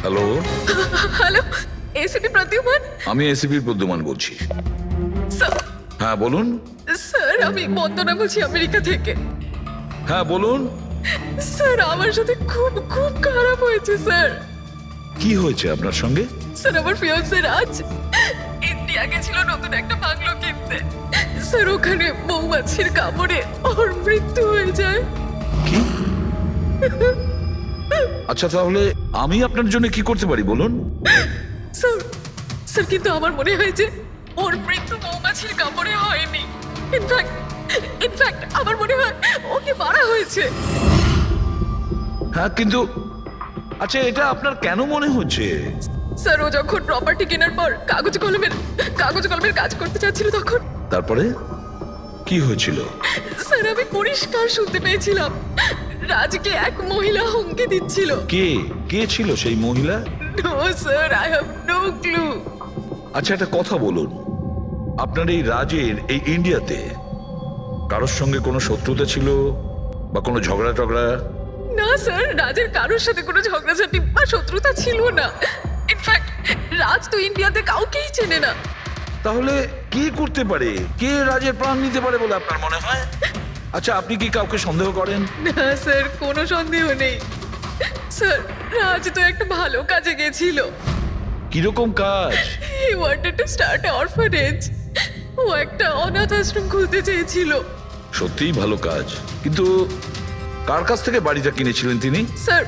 Hello, hello, ACP Pradyuman আমি ACP Pradyuman বলছি। Sir. হ্যাঁ বলুন। স্যার, আমি বন্দনা বলছি আমেরিকা থেকে। হ্যাঁ বলুন। স্যার, আমার সাথে খুব খুব খারাপ হয়েছে স্যার। কি হয়েছে আপনার সঙ্গে? স্যার, আমার ফিয়ান্সে রাজ ইন্ডিয়া গেছিল নতুন একটা বাংলো কিনতে। স্যার, ওখানে মৌমাছির কামড়ে ওর মৃত্যু হয়ে যায়। কি? আচ্ছা তাহলে আমি আপনার জন্য কি করতে পারি বলুন? স্যার, স্যার কিন্তু আমার মনে হয় যে ওর মৃত্যু মৌমাছির কামড়ে হয়নি। ইনফ্যাক্ট আমার মনে হয় ওকে মারা হয়েছে। হ্যাঁ কিন্তু আচ্ছা এটা আপনার কেন মনে হচ্ছে? স্যার, ও যখন প্রপার্টি কেনার পর কাগজ কলমের কাজ করতে চাচ্ছিল তখন তারপরে কি হয়েছিল? স্যার আমি পরিষ্কার শুনতে পেয়েছিলাম রাজকে এক মহিলা হুমকি দিচ্ছিল। কে কে ছিল সেই মহিলা? No sir, I have no clue. আচ্ছা একটা কথা বলুন, আপনার এই রাজের এই ইন্ডিয়াতে কারোর সঙ্গে কোনো শত্রুতা ছিল বা কোনো ঝগড়া টগড়া? না স্যার, রাজের কারোর সাথে কোনো ঝগড়াঝাটি বা শত্রুতা ছিল না। ইনফ্যাক্ট রাজ তো ইন্ডিয়াতে কাউকেই চেনে না। তাহলে কি করতে পারে? কে রাজের প্রাণ নিতে পারে বলে আপনার মনে হয়? আচ্ছা আপনি কি কাউকে সন্দেহ করেন? না স্যার, কোনো সন্দেহ নেই। স্যার, রাজ তো একটা ভালো কাজে গেছিল। কিরকম কাজ? He wanted to start an orphanage. ও একটা অনাথ আশ্রম খুলতে চেয়েছিল। সত্যিই ভালো কাজ, কিন্তু কার কাছ থেকে বাড়িটা কিনেছিলেন তিনি? স্যার,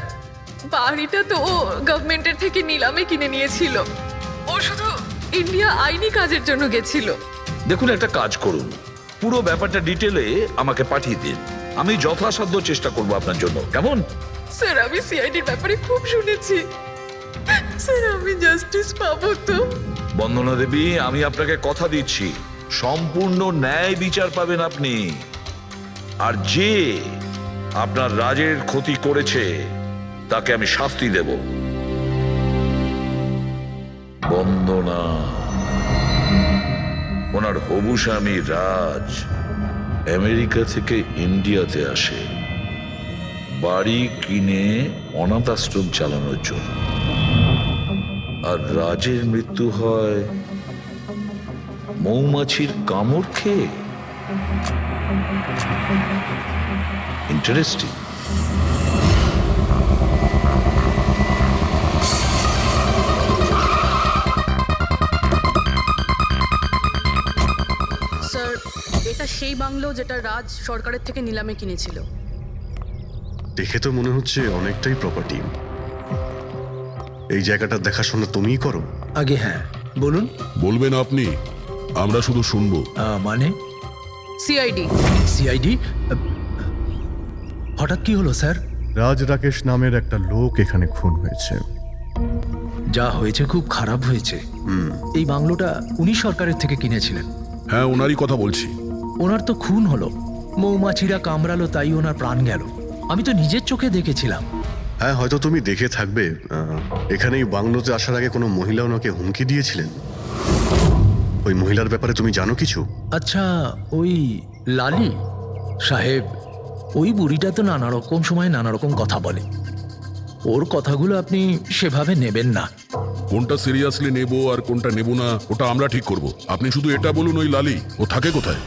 বাড়িটা তো ও গভর্নমেন্টের থেকে নিলামে কিনে নিয়েছিল। ও শুধু ইন্ডিয়া আইনি কাজের জন্য গেছিল। দেখুন একটা কাজ করুন, পুরো ব্যাপারটা ডিটেলে আমাকে পাঠিয়ে দিন, আমি যথাসাধ্য চেষ্টা করব আপনার জন্য, কেমন? স্যার, আমি সিআইডির ব্যাপারে খুব শুনেছি। স্যার, আমি জাস্টিস পাবো তো? বন্দনা দেবী, আমি আপনাকে কথা দিচ্ছি সম্পূর্ণ ন্যায় বিচার পাবেন আপনি। আর যে আপনার রাজের ক্ষতি করেছে তাকে আমি শাস্তি দেব। বন্দনা, ওনার হবু স্বামী রাজ আমেরিকা থেকে ইন্ডিয়াতে আসে বাড়ি কিনে অনাথ আশ্রম চালানোর জন্য, আর রাজের মৃত্যু হয় মৌমাছির কামড় খেয়ে। ইন্টারেস্টিং। স্যার, এটা সেই বাংলো যেটা রাজ সরকারের থেকে নিলামে কিনেছিল। দেখে তো মনে হচ্ছে অনেকটাই প্রপার্টি। এই জায়গাটার দেখাশোনা তুমিই করো? আগে হ্যাঁ বলুন। বলবেন আপনি, আমরা শুধু শুনবো। মানে সিআইডি। সিআইডি? হঠাৎ কি হলো স্যার? রাজ রাকেশ নামের একটা লোক এখানে খুন হয়েছে। যা হয়েছে খুব খারাপ হয়েছে। এই বাংলোটা উনি সরকারের থেকে কিনেছিলেন। হ্যাঁ ওনারই কথা বলছি। ওনার তো খুন হলো, মৌমাছিরা কামড়ালো, তাই ওনার প্রাণ গেল। আমি তো নিজের চোখে দেখেছিলাম। হ্যাঁ হয়তো তুমি দেখে থাকবে। এখানে এই বাংলোতে আসার আগে কোনো মহিলা ওনাকে হুমকি দিয়েছিলেন। ওই মহিলার ব্যাপারে তুমি জানো কিছু? আচ্ছা, ওই লালি সাহেব, ওই বুড়িটা তো নানা রকম সময় নানা রকম কথা বলে। ওর কথাগুলো আপনি সেভাবে নেবেন না। কোনটা সিরিয়াসলি নেব আর কোনটা নেব না ওটা আমরা ঠিক করব। আপনি শুধু এটা বলুন, ওই লালি ও থাকে কোথায়?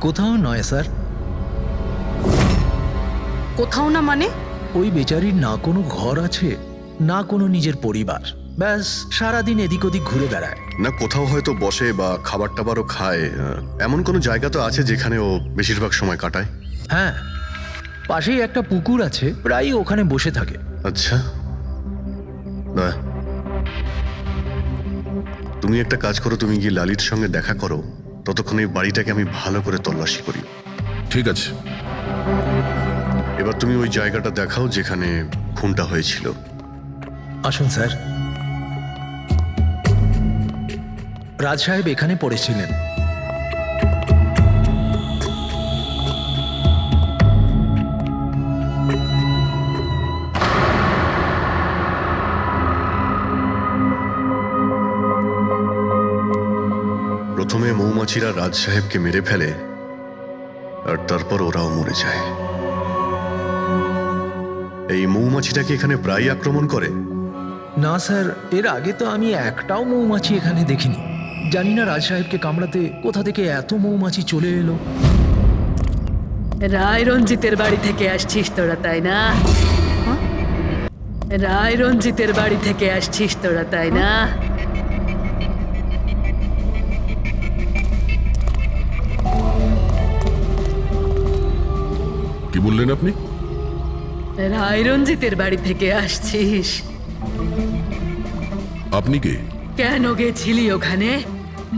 কোথাও নয় স্যার। কোথাও না মানে? ওই বেচারির না কোনো ঘর আছে, না কোনো নিজের পরিবার। ব্যাস সারাদিন এদিক ওদিক ঘুরে বেড়ায়। না কোথাও হয়তো বসে বা খাবার টাবারও খায়, এমন কোনো জায়গা তো আছে যেখানে ও বেশিরভাগ সময় কাটায়? হ্যাঁ, পাশেই একটা পুকুর আছে, প্রায়ই ওখানে বসে থাকে। আচ্ছা, না তুমি একটা কাজ করো, তুমি গিয়ে লালির সঙ্গে দেখা করো। ততক্ষণ এই বাড়িটাকে আমি ভালো করে তল্লাশি করি। ঠিক আছে। এবার তুমি ওই জায়গাটা দেখাও যেখানে খুনটা হয়েছিল। আসুন স্যার। রাজ সাহেব এখানে পড়েছিলেন। প্রথমে মৌমাছিরা রাজ সাহেবকে মেরে ফেলে, আর তারপর ওরাও মরে যায়। এই মৌমাছিটাকে এখানে প্রায় আক্রমণ করে। না স্যার, এর আগে তো আমি একটাও মৌমাছি এখানে দেখিনি। জানি না রাজ সাহেবকে কামড়াতে কোথা থেকে এত মৌমাছি চলে এলো। রায় রঞ্জিতের বাড়ি থেকে আসছিস তোরা, তাই না? রায় রঞ্জিতের বাড়ি থেকে আসছিস তোরা, তাই না? কি বললেন আপনি? রায় রঞ্জিতের বাড়ি থেকে আসছিস? আপনি কে? কেন গেছিলি ওখানে?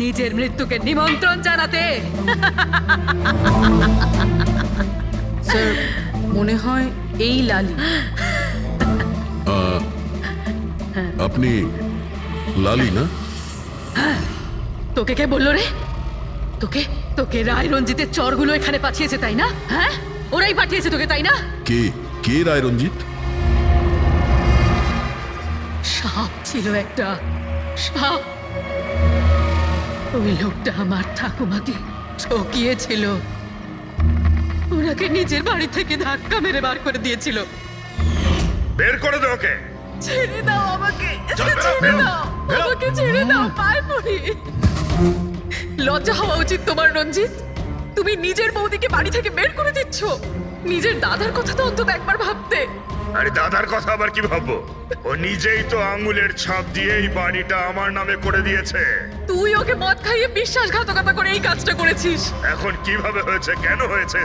নিজের মৃত্যুকে নিমন্ত্রণ জানাতে? স্যার মনে হয় এই লালি। আপনি লালি না? তোকে কে বললো রে? তোকে তোকে রায় রঞ্জিতের চরগুলো এখানে পাঠিয়েছে, তাই না? হ্যাঁ, ওরাই পাঠিয়েছে তোকে, তাই না? কে কে রায় রঞ্জিত? সাপ ছিল একটা, সাপ। ওই লোকটা আমার ঠাকুমাকে ঠকিয়েছিল। ওনাকে নিজের বাড়ি থেকে ধাক্কা মেরে বার করে দিয়েছিল। বের করে দে ওকে। ছেড়ে দাও আমাকে, ছেড়ে দাও আমাকে, ছেড়ে দাও, পায়ে পড়ি। লজ্জা হওয়া উচিত তোমার রঞ্জিত। তুমি নিজের বৌদিকে বাড়ি থেকে বের করে দিচ্ছ। নিজের দাদার কথা তো অন্তত একবার ভাবতে। আরে দাদার কথা আবার কি ভাববো? ও নিজেই তো আঙ্গুলের ছাপ দিয়ে এই বাড়িটা আমার নামে করে দিয়েছে। তুই ওকে মদ খাইয়ে বিশ্বাসঘাতকতা করে এই কাজটা করেছিস। এখন কিভাবে হয়েছে, কেন হয়েছে,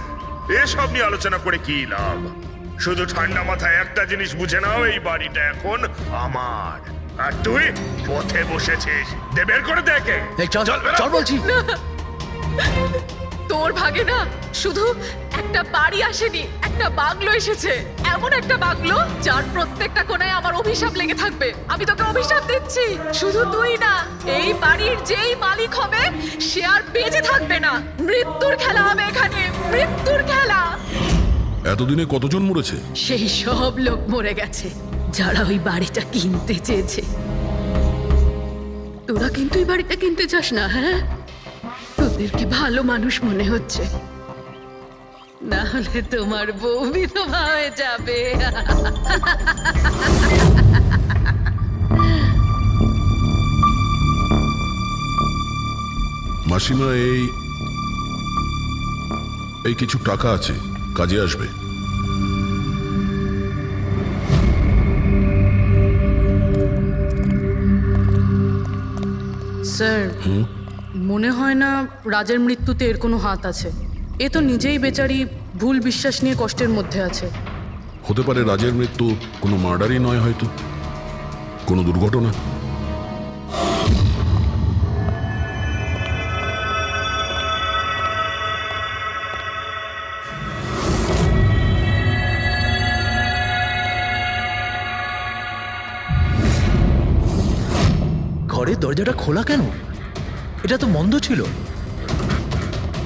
এসব নিয়ে আলোচনা করে কি লাভ? শুধু ঠান্ডা মাথায় একটা জিনিস বুঝে নাও, এই বাড়িটা এখন আমার। আর তুই পথে বসেছিস। দে বের করে দেখে। এই চল চল বলছি। তোর ভাগে না শুধু একটা বাড়ি আসেনি, একটা বাংলো এসেছে। এমন একটা বাংলো যার প্রত্যেকটা কোণায় আমার অভিশাপ লেগে থাকবে। আমি তোকে অভিশাপ দিচ্ছি। শুধু তুই না, এই বাড়ির যেই মালিক হবে সে আর বেঁচে থাকবে না। মৃত্যুর খেলা হবে এখানে, মৃত্যুর খেলা। এতদিনে কতজন মরেছে? সেই সব লোক মরে গেছে যারা ওই বাড়িটা কিনতে চেয়েছে। তোরা কিন্তু এই বাড়িটা কিনতে চাস না, হ্যাঁ? তোদেরকে ভালো মানুষ মনে হচ্ছে, না হলে তোমার বউ বিধবা হয়ে যাবে। মাসিমা, এই কিছু টাকা আছে, কাজে আসবে। স্যার মনে হয় না রাজের মৃত্যুতে এর কোনো হাত আছে। এ তো নিজেই বেচারি ভুল বিশ্বাস নিয়ে কষ্টের মধ্যে আছে। হতে পারে রাজের মৃত্যু কোনো মার্ডারই নয়, হয়তো কোনো দুর্ঘটনা। ঘরের দরজাটা খোলা কেন? এটা তো বন্ধ ছিল।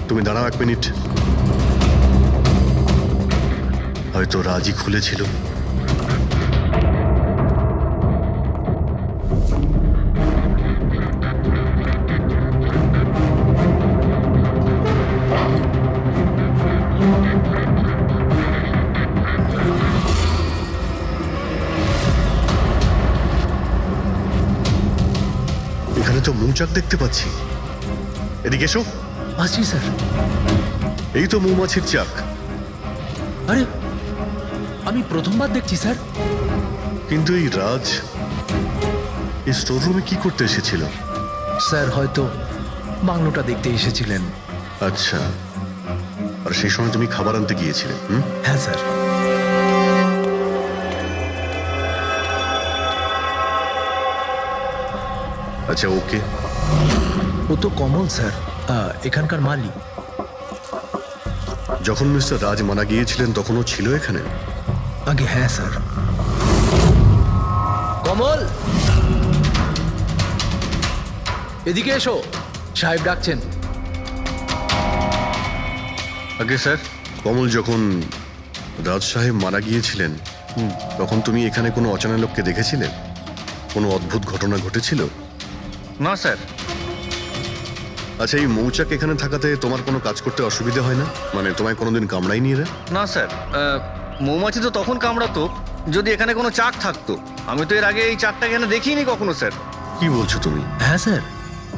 তুমি দাঁড়াও 1 মিনিট। হয়তো রাজি খুলেছিল। এখানে তো মৌচাক দেখতে পাচ্ছি। এদিকে এসো। আসছি স্যার। এই তো মৌমাছির চাক। আরে আমি প্রথমবার দেখছি স্যার। কিন্তু এই রাজ এই স্টোর রুমে কি করতে এসেছিল? স্যার হয়তো বাংলোটা দেখতে এসেছিলেন। আচ্ছা, আর সেই সময় তুমি খাবার আনতে গিয়েছিলে? হ্যাঁ স্যার। আচ্ছা, ওকে। ও তো কমল স্যার, এখানকার মালিক। যখন মিস্টার রাজ মারা গিয়েছিলেন তখন ও ছিল এখানে? আগে হ্যাঁ স্যার। কমল, এদিকে এসো, সাহেব ডাকছেন। আগে স্যার, কমল যখন রাজ সাহেব মারা গিয়েছিলেন তখন তুমি এখানে কোনো অচেনা লোককে দেখেছিলে? কোনো অদ্ভুত ঘটনা ঘটেছিল? না স্যার। আচ্ছা, এই মৌচাক এখানে থাকাতে তোমার কোনো কাজ করতে অসুবিধা হয় না? মানে তোমায় কোনোদিন কামড়ায়নি এরা? না স্যার, মৌমাছি তো তখন কামড়াতো যদি এখানে কোনো চাক থাকতো। আমি তো এর আগে এই চাকটা এখানে দেখিনি কখনো স্যার। কি বলছো তুমি? হ্যাঁ স্যার,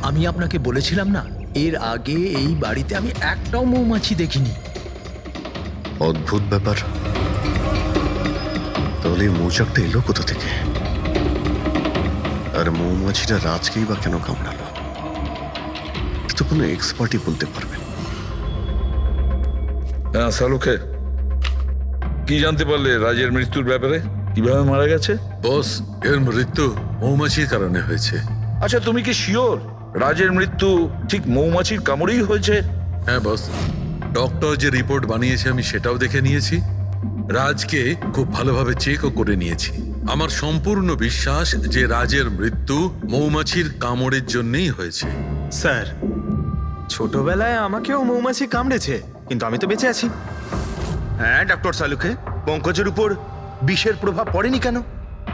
আমি আপনাকে বলেছিলাম না, এর আগে এই বাড়িতে আমি একটাও মৌমাছি দেখিনি। অদ্ভুত ব্যাপার। তাহলে এই মৌচাকটা এলো কোথা থেকে? আর মৌমাছিটা রাজকেই বা কেন কামড়ালো? এটা তো কোনো এক্সপার্টই বলতে পারবে। হ্যাঁ সালুখে, কি জানতে পারলে রাজের মৃত্যুর ব্যাপারে? কিভাবে মারা গেছে? বস, এর মৃত্যু মৌমাছির কারণে হয়েছে। আচ্ছা, তুমি কি শিওর রাজের মৃত্যু ঠিক মৌমাছির কামড়েই হয়েছে? হ্যাঁ বস, ডক্টর যে রিপোর্ট বানিয়েছে আমি সেটাও দেখে নিয়েছি। রাজকে খুব ভালোভাবে চেকও করে নিয়েছি। আমার সম্পূর্ণ বিশ্বাস যে রাজের মৃত্যু মৌমাছির কামড়ের জন্যই হয়েছে। স্যার, ছোটবেলায় আমাকেও মৌমাছি কামড়েছে, কিন্তু আমি তো বেঁচে আছি। হ্যাঁ ডক্টর সালুখে, পঙ্কজের উপর বিষের প্রভাব পড়েনি কেন?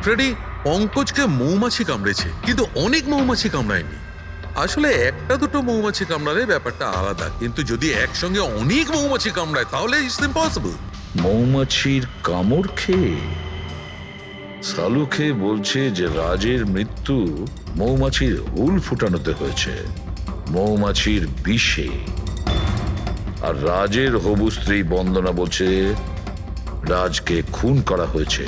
ফ্রেডি, পঙ্কজকে মৌমাছি কামড়েছে, কিন্তু অনেক মৌমাছি কামড়ায়নি। আসলে একটা দুটো মৌমাছি কামড়ালে ব্যাপারটা আলাদা, কিন্তু যদি একসঙ্গে অনেক মৌমাছি কামড়ায় তাহলে ইটস ইম্পসিবল। মৌমাছির কামড় খেয়ে? সালুখে বলছে যে রাজের মৃত্যু মৌমাছির হুল ফুটানোতে হয়েছে, মৌমাছির বিষে। আর রাজের হবু স্ত্রী বন্দনা বলছে রাজকে খুন করা হয়েছে।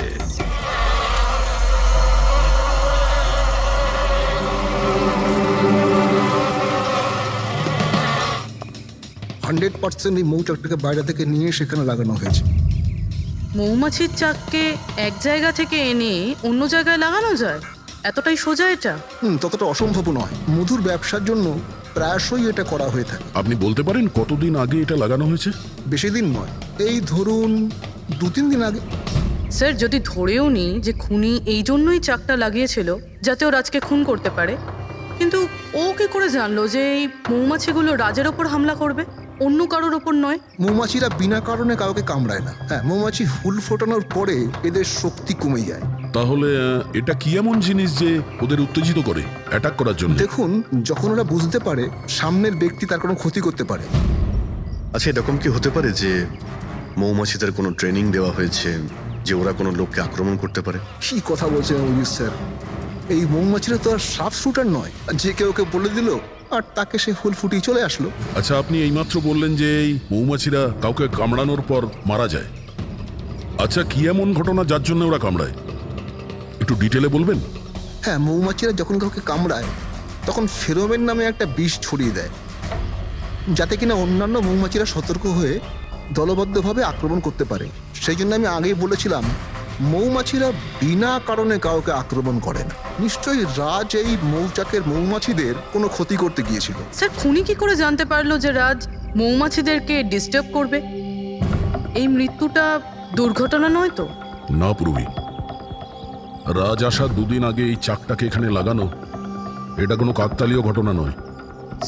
100% এই মৌচাকটাকে বাইরে থেকে নিয়ে সেখানে লাগানো হয়েছে। মৌমাছির চাককে এক জায়গা থেকে এনে অন্য জায়গায় লাগানো যায়? এতটাই সোজা এটা? ততটা অসম্ভব নয়। মধুর ব্যবসার জন্য প্রায়শই এটা করা হয়ে থাকে। আপনি বলতে পারেন কতদিন আগে এটা লাগানো হয়েছে? বেশি দিন নয়, এই ধরুন 2-3 দিন আগে। স্যার, যদি ধরেও নিই যে খুনি এই জন্যই চাকটা লাগিয়েছিল যাতে ও রাজকে খুন করতে পারে, কিন্তু ও কি করে জানলো যে এই মৌমাছিগুলো রাজের ওপর হামলা করবে, অন্য কারোর ওপর নয়? মৌমাছিরা বিনা কারণে কাউকে কামড়ায় না। হ্যাঁ, মৌমাছি হুল ফোটানোর পরে এদের শক্তি কমে যায়। তাহলে এটা কি এমন জিনিস যে ওদের উত্তেজিত করে অ্যাটাক করার জন্য? দেখুন, যখন ওরা বুঝতে পারে সামনের ব্যক্তি তার কোনো ক্ষতি করতে পারে। আচ্ছা, এরকম কি হতে পারে যে মৌমাছিদের কোনো ট্রেনিং দেওয়া হয়েছে যে ওরা কোনো লোককে আক্রমণ করতে পারে? কি কথা বলছেন অজিত স্যার? এই মৌমাছিরা তো আর সাফ শুটার নয় যে কেউ ওকে বলে দিল আর তাকে সে হুল ফুটিয়ে চলে আসলো। আচ্ছা, আপনি এইমাত্র বললেন যে এই মৌমাছিরা কাউকে কামড়ানোর পর মারা যায়। আচ্ছা, কি এমন ঘটনা যার জন্য ওরা কামড়ায়? একটু ডিটেলে বলবেন? হ্যাঁ, মৌমাছিরা যখন কাউকে কামড়ায় তখন ফেরোমেন নামে একটা বিষ ছড়িয়ে দেয়, যাতে কিনা অন্যান্য মৌমাছিরা সতর্ক হয়ে দলবদ্ধভাবে আক্রমণ করতে পারে। সেই জন্য আমি আগেই বলেছিলাম মৌমাছিরা বিনা কারণে কাউকে আক্রমণ করে না। নিশ্চয়ই রাজ এই মৌচাকের মৌমাছিদের কোনো ক্ষতি করতে গিয়েছিল। স্যার, খুনি কি করে জানতে পারলো যে রাজ মৌমাছিদেরকে ডিস্টার্ব করবে? এই মৃত্যুটা দুর্ঘটনা নয় তো? না পূর্বী, রাজ আসার 2 দিন আগে এই চাকটাকে এখানে লাগানো এটা কোনো কাকতালীয় ঘটনা নয়।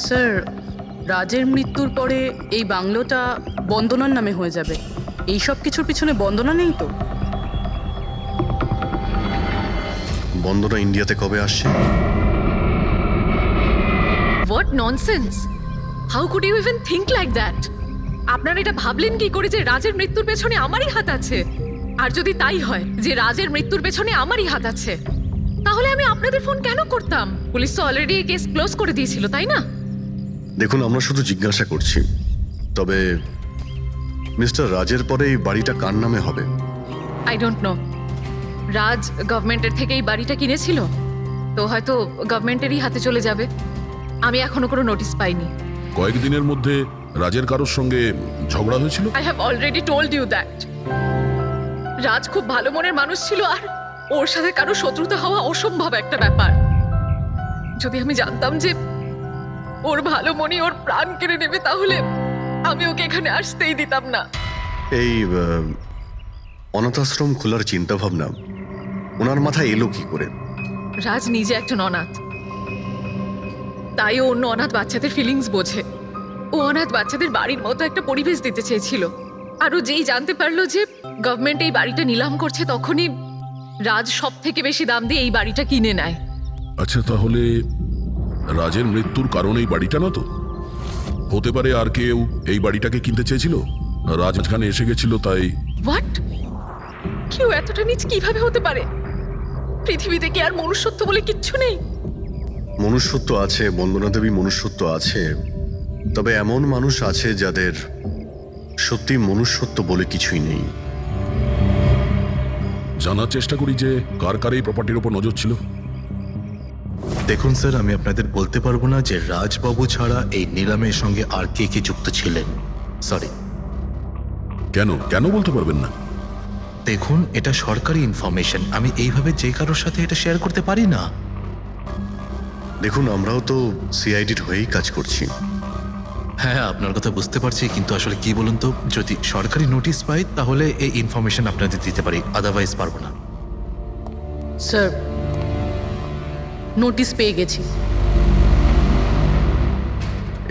স্যার, রাজের মৃত্যুর পরে এই বাংলোটা বন্দনার নামে হয়ে যাবে। এই সব কিছুর পিছনে বন্দনা নেই তো? বন্দনা ইন্ডিয়াতে কবে আসছে? What nonsense! How could you even think like that? আপনারা এটা ভাবলেন কি করে যে রাজের মৃত্যুর পেছনে আমারই হাত আছে? আর যদি তাই হয় যে রাজের মৃত্যুর পেছনে আমারই হাত আছে, তাহলে আমি আপনাদের ফোন কেন করতাম? পুলিশ তো অলরেডি এই কেস ক্লোজ করে দিয়েছিল, তাই না? দেখুন, আমরা শুধু জিজ্ঞাসা করছি। তবে মিস্টার রাজের পরে এই বাড়িটা কার নামে হবে? I don't know. রাজ গভর্নমেন্টের থেকে এই বাড়িটা কিনেছিল, তো হয়তো গভর্নমেন্টেরই হাতে চলে যাবে। আমি এখনো কোনো নোটিশ পাইনি। কয়েকদিনের মধ্যে রাজের কারোর সঙ্গে ঝগড়া হয়েছিল? I have already told you that. Raj খুব ভালো মনের মানুষ ছিল, আর ওর সাথে কারো শত্রুতা হওয়া অসম্ভব একটা ব্যাপার। যদি আমি জানতাম যে ওর ভালো মনই ওর প্রাণ কেড়ে নেবে, তাহলে আমি ওকে এখানে আসতেই দিতাম না। এই অনাথাশ্রম খোলার চিন্তা ভাবনা ওনার মাথায় এলো কি করে? রাজ নিজে একজন অনাথ, তাই ও অন্য অনাথ বাচ্চাদের ফিলিংস বোঝে। ও অনাথ বাচ্চাদের বাড়ির মতো একটা পরিবেশ দিতে চেয়েছিল। আর ও যেই জানতে পারলো যে গভর্নমেন্ট এই বাড়িটা নিলাম করছে, তখনই রাজ সব থেকে বেশি দাম দিয়ে এই বাড়িটা কিনে নেয়। আচ্ছা, তাহলে রাজের মৃত্যুর কারণ এই বাড়িটা না তো? হতে পারে আর কেউ এই বাড়িটাকে কিনতে চেয়েছিল, রাজ এখানে এসে গেছিল তাই। হোয়াট? কেউ এতটা নিচ কিভাবে হতে পারে? পৃথিবীতে কি আর মনুষ্যত্ব বলে কিচ্ছু নেই? মনুষ্যত্ব আছে বন্দনা দেবী, মনুষ্যত্ব আছে, তবে এমন মানুষ আছে যাদের সত্যি মনুষ্যত্ব বলে কিছুই নেই। জানার চেষ্টা করি যে কার কার এই প্রপার্টির উপর নজর ছিল। দেখুন স্যার, আমি আপনাদের বলতে পারবো না যে রাজবাবু ছাড়া এই নিলামের সঙ্গে আর কে কে যুক্ত ছিলেন। সরি। কেন কেন বলতে পারবেন না? দেখুন, এটা সরকারি ইনফরমেশন, আমি এইভাবে যে কারোর সাথে এটা শেয়ার করতে পারি না। দেখুন, আমরাও তো সিআইডির হয়েই কাজ করছি। হ্যাঁ, আপনার কথা বুঝতে পারছি, কিন্তু আসলে কি বলুন তো, যদি সরকারি নোটিশ পাই তাহলে এই ইনফরমেশন আপনাদের দিতে পারি, আদারওয়াইজ পারবো না। স্যার, নোটিশ পেয়ে গেছি।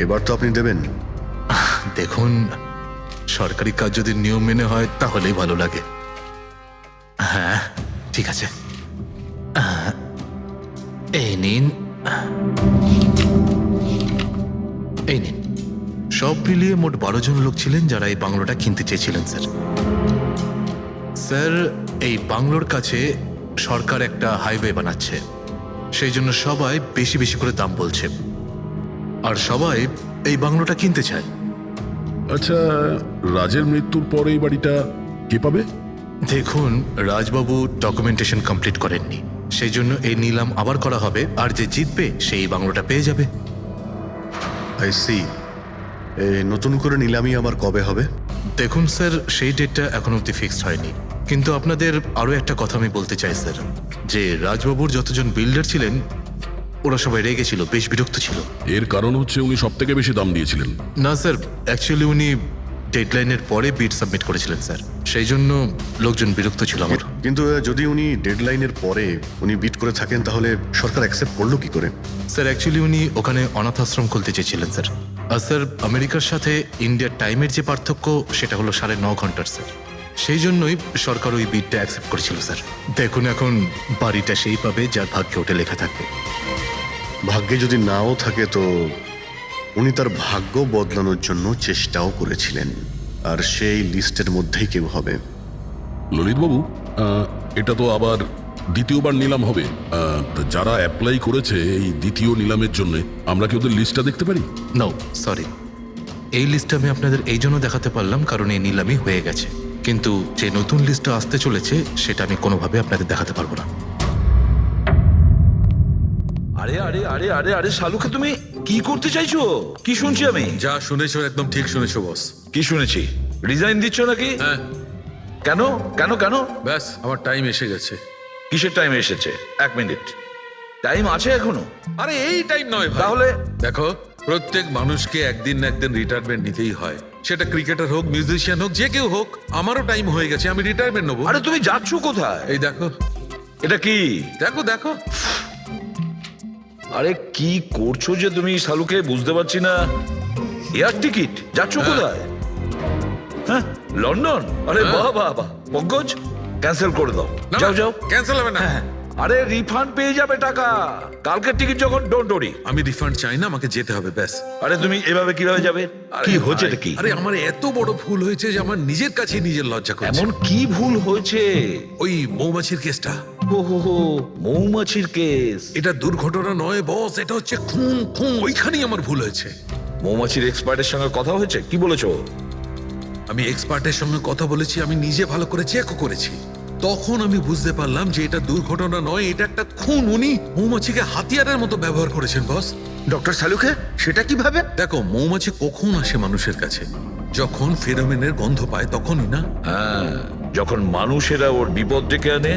এবার তো আপনি দেবেন। দেখুন, সরকারি কাজ যদি নিয়ম মেনে হয় তাহলেই ভালো লাগে। হ্যাঁ, ঠিক আছে। এই নিন, এই নিন। সব মিলিয়ে মোট 12 জন লোক ছিলেন যারা এই বাংলোটা কিনতে চেয়েছিলেন স্যার। স্যার, এই বাংলোর কাছে সরকার একটা হাইওয়ে বানাচ্ছে, সেই জন্য সবাই বেশি বেশি করে দাম বলছে, আর সবাই এই বাংলোটা কিনতে চায়। আচ্ছা, রাজের মৃত্যুর পর এই বাড়িটা কে পাবে? দেখুন, রাজবাবু ডকুমেন্টেশন কমপ্লিট করেননি, সেই জন্য এই নিলাম আবার করা হবে, আর যে জিতবে সেই বাংলোটা পেয়ে যাবে। I see. নতুন করে নিলামি আবার কবে হবে? দেখুন স্যার, সেই ডেটটা এখনো অব্দি ফিক্সড হয়নি, কিন্তু আপনাদের আরও একটা কথা আমি বলতে চাই স্যার, যে রাজবাবুর যতজন বিল্ডার ছিলেন ওরা সবাই রেগে ছিল, বেশ বিরক্ত ছিল। এর কারণ হচ্ছে উনি সব থেকে বেশি দাম দিয়েছিলেন। না স্যার, অ্যাকচুয়ালি উনি ডেডলাইনের পরে বিড সাবমিট করেছিলেন স্যার, সেই জন্য লোকজন বিরক্ত ছিল আমার। কিন্তু যদি উনি ডেডলাইনের পরে উনি বিট করে থাকেন তাহলে সরকার অ্যাকসেপ্ট করলো কি করে? স্যার, অ্যাকচুয়ালি উনি ওখানে অনাথ আশ্রম খুলতে চেয়েছিলেন স্যার। আর স্যার, আমেরিকার সাথে ইন্ডিয়ার টাইমের যে পার্থক্য সেটা হলো 9.5 ঘন্টার স্যার, সেই জন্যই সরকার ওই বিডটা অ্যাকসেপ্ট করেছিল স্যার। দেখুন, এখন বাড়িটা সেই পাবে যার ভাগ্যে ওটা লেখা থাকবে। ভাগ্যে যদি নাও থাকে তো উনি তার ভাগ্য বদলানোর জন্য চেষ্টাও করেছিলেন, আর সেই লিস্টের মধ্যেই কেউ হবে। ললিতবাবু, এটা তো আবার দ্বিতীয়বার নিলাম হবে। তা যারা অ্যাপ্লাই করেছে এই দ্বিতীয় নিলামের জন্য, আমরা কি ওদের লিস্টটা দেখতে পারি? নো, সরি, এই লিস্টটা আমি আপনাদের এই জন্য দেখাতে পারলাম কারণ এই নিলামই হয়ে গেছে, কিন্তু যে নতুন লিস্টটা আসতে চলেছে সেটা আমি কোনোভাবে আপনাদের দেখাতে পারবো না। আরে আরে আরে আরে আরে শালুকে, তুমি কি করতে চাইছো? কি শুনছি আমি? যা শুনেছো একদম ঠিক শুনেছো বস। কি শুনেছি? রিজাইন দিচ্ছ নাকি? হ্যাঁ। কেন কেন কেন? ব্যাস, আমার টাইম এসে গেছে। কিসের টাইম এসেছে? 1 মিনিট টাইম আছে এখনো? আরে এই টাইম নয় ভাই। তাহলে দেখো, প্রত্যেক মানুষকে একদিন না একদিন রিটায়ারমেন্ট নিতেই হয়, সেটা ক্রিকেটার হোক, মিউজিশিয়ান হোক, যে কেউ হোক। আমারও টাইম হয়ে গেছে, আমি রিটায়ারমেন্ট নেবো। আরে তুমি যাচ্ছ কোথায়? এই দেখো। এটা কি? দেখো দেখো। আরে কি করছো যে তুমি শালুকে, বুঝতে পারছি না। এয়ার টিকিট, যাচ্ছ কোথায়? হ্যাঁ, লন্ডন? আরে বাহ বাহ বাহ। পঙ্কজ, ক্যান্সেল করে দাও, যাও যাও। ক্যান্সেল হবে না। আরে রিফান্ড পেয়ে যাবে টাকা, কালকের টিকিট যখন, ডোন্ট ওরি। আমি রিফান্ড চাই না, আমাকে যেতে হবে ব্যাস। আরে তুমি এভাবে কিভাবে যাবে? কি হচ্ছে এটা কি? আরে আমার এত বড় ভুল হয়েছে যে আমার নিজের কাছে নিজের লজ্জা করছে। এমন কি ভুল হয়েছে? ওই মৌমাছির কেসটা। ও হো হো, মৌমাছির কেস। এটা দুর্ঘটনা নয় বস, এটা হচ্ছে খুন। খুন, ওইখানেই আমার ভুল হয়েছে। মৌমাছির এক্সপার্টের সঙ্গে কথা হয়েছে? কি বলেছো? আমি এক্সপার্টের সঙ্গে কথা বলেছি, আমি নিজে ভালো করে চেকও করেছি। তখন আমি বুঝতে পারলাম যে এটা দুর্ঘটনা নয়, এটা একটা খুন। উনি মৌমাছিকে হাতিয়ারের মতো ব্যবহার করেছেন বস। ডক্টর সালুখে, সেটা কিভাবে? দেখো, মৌমাছি কখন আসে মানুষের কাছে? যখন ফেরোমেনের গন্ধ পায় তখনই না? হ্যাঁ, যখন মানুষেরা ওর বিপদ ডেকে আনে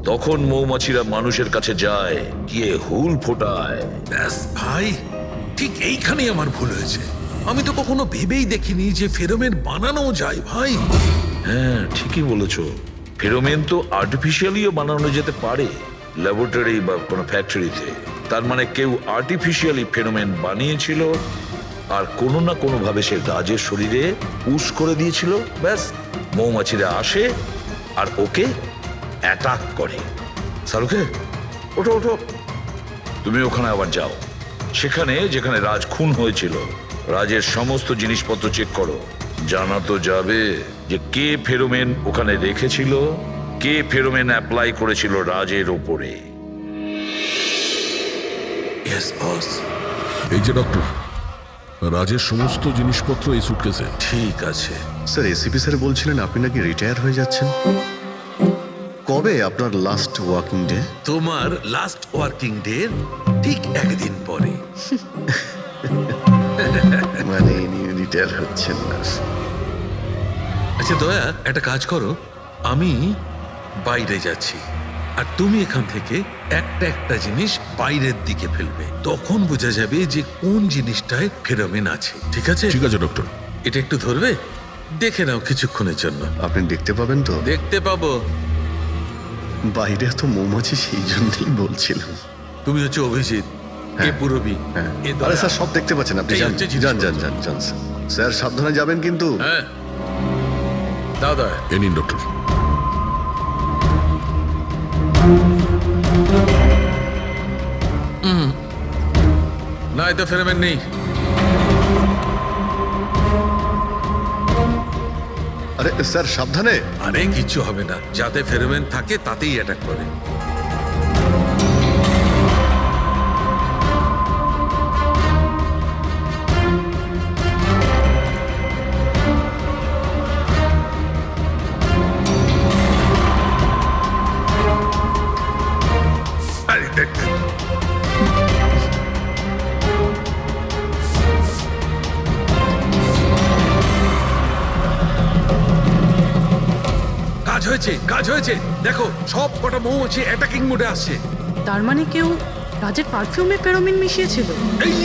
তখন মৌমাছিরা মানুষের কাছে যায়, গিয়ে হুল ফোটায়। ব্যাস ভাই, ঠিক এইখানেই আমার ভুল হয়েছে। আমি তো কখনো ভেবেই দেখিনি যে ফেরোমেন বানানো যায় ভাই। হ্যাঁ, ঠিকই বলেছো। ফেরোমেন তো আর্টিফিশিয়ালিও বানানো যেতে পারে, ল্যাবরেটরি বা কোনো ফ্যাক্টরিতে। তার মানে কেউ আর্টিফিশিয়ালি ফেরোমেন বানিয়েছিল, আর কোনো না কোনো ভাবে সে রাজের শরীরে পুশ করে দিয়েছিল। ব্যাস, মৌমাছিরা আসে আর ওকে অ্যাটাক করে। শাহরুখে, ওঠো ওঠো, তুমি ওখানে আবার যাও, সেখানে যেখানে রাজ খুন হয়েছিল রাজের সমস্ত জিনিসপত্র চেক করো, জানা তো যাবে যে কে ফেরোমেন ওখানে রেখেছিল, কে ফেরোমেন অ্যাপ্লাই করেছিল রাজের ওপরে। Yes boss. এই যে ডক্টর, রাজের সমস্ত জিনিসপত্র এই সুটকেসে। ঠিক আছে। স্যার এসিপি স্যার বলছিলেন আপনি নাকি রিটায়ার হয়ে যাচ্ছেন। কবে আপনার লাস্ট ওয়ার্কিং ডে? তোমার লাস্ট ওয়ার্কিং ডে ঠিক একদিন পরে। মানে ইনি রিটায়ার হচ্ছেন না। আচ্ছা দয়া, একটা কাজ করো, আমি বাইরে যাচ্ছি আর তুমি এখান থেকে একটা একটা জিনিস বাইরের দিকে ফেলবে, তখন বোঝা যাবে যে কোন জিনিসটায় ফেরোমেন আছে। ঠিক আছে? ঠিক আছে ডক্টর। এটা একটু ধরবে, দেখে নাও কিছুক্ষণের জন্য। আপনি দেখতে পাবেন তো? দেখতে পাবো। বাইরে তো মৌমাছি, সেই জন্যই বলছিলাম। তুমি হচ্ছে অভিজিৎ, এ পুরবী, এ দয়া। আরে স্যার সব দেখতে পাচ্ছেন আপনি। এই যান হচ্ছে যান যান জিনিসপত্র। যান যান স্যার। স্যার সাবধানে যাবেন কিন্তু। হ্যাঁ দাও দয়া। এ নিন ডক্টর। না, এতে ফেরোমেন নেই। আরে স্যার সাবধানে। আরে কিচ্ছু হবে না, যাতে ফেরোমেন থাকে তাতেই অ্যাটাক করে। আরে দেখ, কাজ হয়েছে, কাজ হয়েছে। দেখো সব কটা মৌমাছি অ্যাটাকিং মোডে আসছে। তার মানে কেউ রাজের পারফিউমে ফেরোমিন মিশিয়েছিল। এই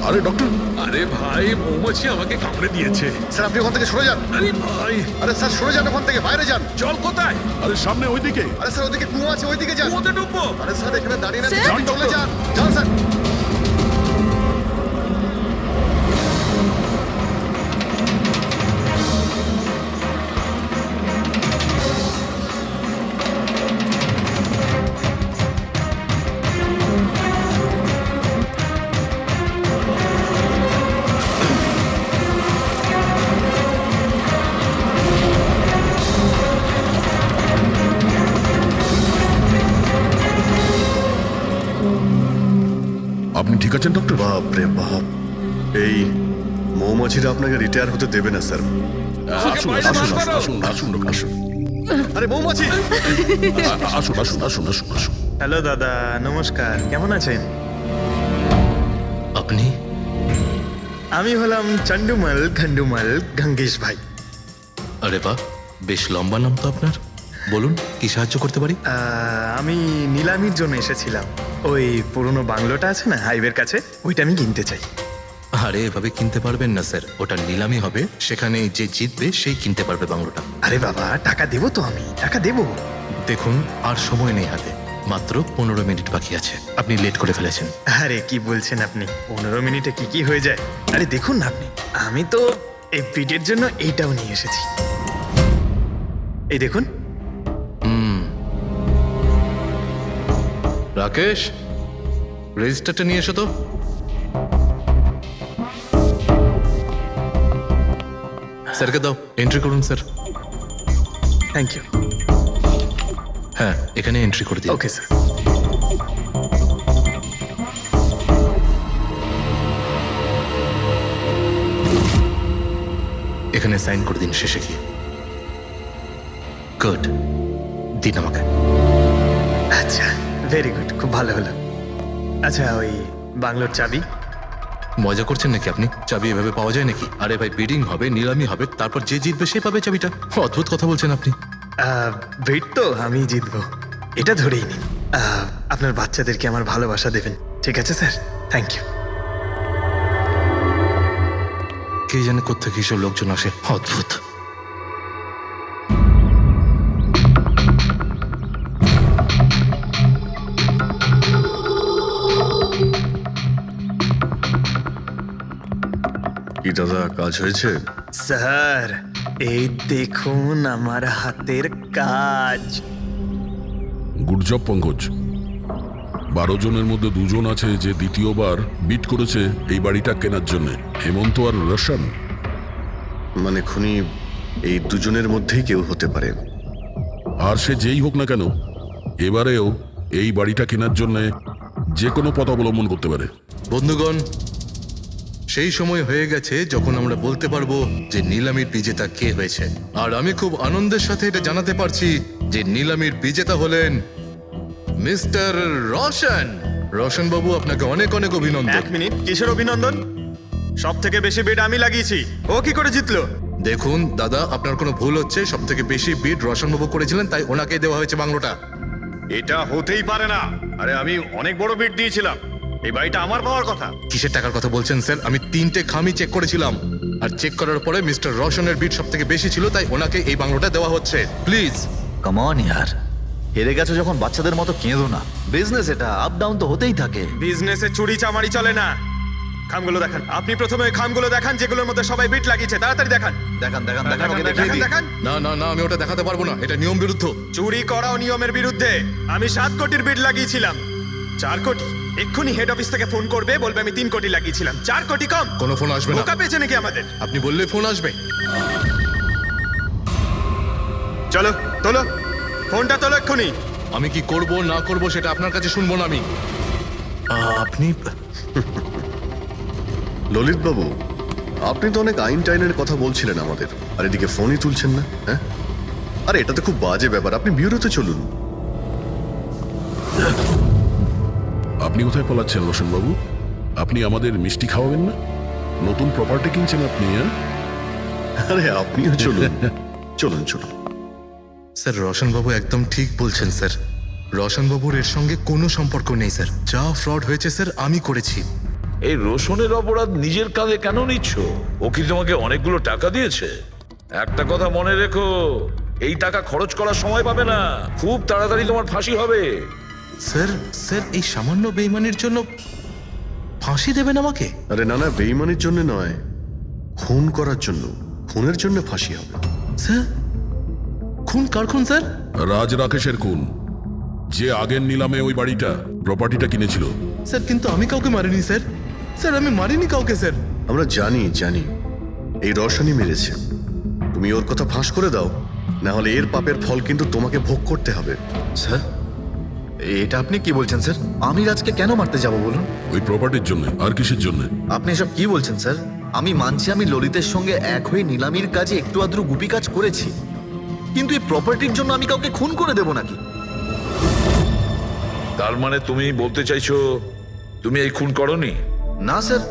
আরে ডক্টর, আরে ভাই, মৌমাছি আমাকে কামড়ে দিয়েছে। স্যার আপনি ওখান থেকে সরে যান। আরে ভাই, আরে স্যার সরে যান ওখান থেকে, বাইরে যান। জল কোথায়? আরে সামনে ওইদিকে। আরে স্যার ওদিকে কুয়ো আছে, ওইদিকে যান। কোথায় ঢুকবো? আরে স্যার এখানে দাঁড়িয়ে না, স্যার? চলে যান। যান স্যার। আপনি ঠিক আছেন ডক্টর? বাপ রে বাপ, এই মৌমাছিরা আপনাকে রিটায়ার হতে দেবে না স্যার। আসুন বাইরে আসুন বার করো। আসুন আসুন আসুন আরে মৌমাছি! আসুন আসুন আসুন আসুন আসুন। হ্যালো দাদা, নমস্কার, কেমন আছেন? আপনি? আমি হলাম চন্ডুমাল খন্ডুমাল গঙ্গেশ ভাই। আরে বাহ, বেশ লম্বা নাম তো আপনার। বলুন কি সাহায্য করতে পারি? আমি নিলামির জন্য এসেছিলাম। ওই পুরনো বাংলোটা আছে না হাইওয়ের কাছে, ওইটা আমি কিনতে চাই। আরে এভাবে কিনতে পারবেন না স্যার, ওটা নিলামি হবে, সেখানে যে জিতবে সেই কিনতে পারবে বাংলোটা। আরে বাবা, টাকা দেবো তো, আমি টাকা দেবো। দেখুন আর সময় নেই হাতে, মাত্র 15 মিনিট বাকি আছে, আপনি লেট করে ফেলেছেন। আরে কি বলছেন আপনি, 15 মিনিটে কি কি হয়ে যায়? আরে দেখুন না আপনি, আমি তো এই পিটের জন্য এইটাও নিয়ে এসেছি। এই দেখুন। রাকেশ, রেজিস্টারটা নিয়ে এসো তো। স্যারকে দাও, এন্ট্রি করুন স্যার। Thank you. হ্যাঁ, এখানে এন্ট্রি করে দিন। Okay sir. এখানে সাইন করে দিন শেষে গিয়ে। গুড, দিন আমাকে। আচ্ছা, ভেরি গুড, খুব ভালো হলো। আচ্ছা, ওই বাংলোর চাবি? মজা করছেন নাকি আপনি? চাবি এভাবে পাওয়া যায় নাকি? আরে ভাই, বিডিং হবে, নিলামি হবে, তারপর যে জিতবে সে পাবে চাবিটা। অদ্ভুত কথা বলছেন আপনি। ভেট তো আমি জিতবো, এটা ধরেই নিন। আপনার বাচ্চাদেরকে আমার ভালোবাসা দেবেন, ঠিক আছে স্যার? Thank you. কে জানে কোত্থেকে এসব লোকজন আসে, অদ্ভুত। কি দাদা, কাজ হয়েছে? স্যার এই দেখুন আমার হাতের কাজ। Good job Pankaj. 12 জনের মধ্যে 2 জন আছে যে দ্বিতীয়বার বিট করেছে এই বাড়িটা কেনার জন্য, হেমন্ত আর রোশন। মানে খুনি এই দুজনের মধ্যেই কেউ হতে পারে। আর সে যেই হোক না কেন, এবারেও এই বাড়িটা কেনার জন্য যে কোনো পথ অবলম্বন করতে পারে। বন্ধুগণ, সেই সময় হয়ে গেছে যখন আমরা বলতে পারবো যে নিলামির বিজেতা কে হয়েছে। আর আমি খুব আনন্দের সাথে এটা জানাতে পারছি যে নিলামির বিজেতা হলেন মিস্টার রোশন। রোশন বাবু, আপনাকে অনেক অনেক অভিনন্দন। এক মিনিট, কিসের অভিনন্দন? সব থেকে বেশি বিড আমি লাগিয়েছি, ও কি করে জিতলো? দেখুন দাদা, আপনার কোনো ভুল হচ্ছে। সব থেকে বেশি বিড রোশন বাবু করেছিলেন, তাই ওনাকে দেওয়া হয়েছে বাংলোটা। এটা হতেই পারে না। আরে আমি অনেক বড় বিট দিয়েছিলাম, এই বাড়িটা আমার পাওয়ার কথা। কিসের টাকার কথা বলছেন স্যার? আমি 3টে খামি চেক করেছিলাম, আর চেক করার পরে মিস্টার রোশনের বিড সব থেকে বেশি ছিল, তাই ওনাকে এই বাংলোটা দেওয়া হচ্ছে। প্লিজ। কাম অন ইয়ার, হেরে গেছো যখন বাচ্চাদের মতো কেঁদো না। বিজনেস এটা, আপ ডাউন তো হতেই থাকে। বিজনেসে চুরি চামারি চলে না। খামগুলো দেখান। আপনি প্রথমে ওই খামগুলো দেখান যেগুলোর মধ্যে সবাই বিট লাগিয়েছে। তাড়াতাড়ি দেখান। দেখান দেখান দেখান, ওকে দেখিয়ে দিই। দেখান। না না না, আমি ওটা দেখাতে পারবো না, এটা নিয়ম বিরুদ্ধ। চুরি করাও নিয়মের বিরুদ্ধে। আমি 7 কোটির বিড লাগিয়েছিলাম। 4 কোটি। এক্ষুনি হেড অফিস থেকে ফোন করবে, বলবে আমি 3 কোটি লাগিয়েছিলাম। 4 কোটি কম। কোনো ফোন আসবে না। বোকা পেয়েছে নাকি আমাদের? আপনি বললে ফোন আসবে। চলো তোলো, ফোনটা তোলো এক্ষুনি। আমি কি করব না করব সেটা আপনার কাছে শুনবো না আমি। আপনি ললিত বাবু, আপনি তো অনেক আইন টাইনের কথা বলছিলেন আমাদের, আর এদিকে ফোনই তুলছেন না। হ্যাঁ, আরে এটা তো খুব বাজে ব্যাপার। আপনি বিউরোতে চলুন। আপনি কোথায় পলাচ্ছেন রোশন বাবু? আপনি আমাদের মিষ্টি খাওয়াবেন না? নতুন প্রপার্টি কিনছেন আপনি, হ্যাঁ? আরে আপনিও চলুন, চলুন চলুন। স্যার, রোশন বাবু একদম ঠিক বলছেন স্যার। রোশন বাবুর এর সঙ্গে কোনো সম্পর্ক নেই স্যার। যা ফ্রড হয়েছে স্যার আমি করেছি। এই রোশনের অপরাধ নিজের কাঁধে কেন নিচ্ছ? ও কি তোমাকে অনেকগুলো টাকা দিয়েছে? একটা কথা মনে রেখো, এই টাকা খরচ করার সময় পাবে না। খুব তাড়াতাড়ি তোমার ফাঁসি হবে। স্যার স্যার, এই সামান্য বেইমানির জন্য ফাঁসি দেবেন আমাকে? আরে না না, বেইমানির জন্য নয়, খুন করার জন্য। খুনের জন্য ফাঁসি হবে। স্যার, খুন কার খুন স্যার? রাজ রাকেশের খুন, যে আগের নিলামে ওই বাড়িটা প্রপার্টিটা কিনেছিল। স্যার, কিন্তু আমি কাউকে মারিনি স্যার। স্যার, আমি মারিনি কাউকে স্যার। আমরা জানি জানি এই রোশনই মেরেছে। তুমি ওর কথা ফাঁস করে দাও, না হলে এর পাপের ফল কিন্তু তোমাকে ভোগ করতে হবে। স্যার, এটা আপনি কি বলছেন স্যার? আমি রাজকে কেন মারতে যাব বলুন? ওই প্রপার্টির জন্য। আর কিসের জন্য? আপনি এসব কি বলছেন স্যার? আমি মানছি আমি ললিতের সঙ্গে এক হয়ে নিলামির কাজে একটু আদ্রু গুপি কাজ করেছি, কিন্তু এই প্রপার্টির জন্য আমি কাউকে খুন করে দেব নাকি? তার মানে তুমি বলতে চাইছো তুমি এই খুন করনি? না স্যার।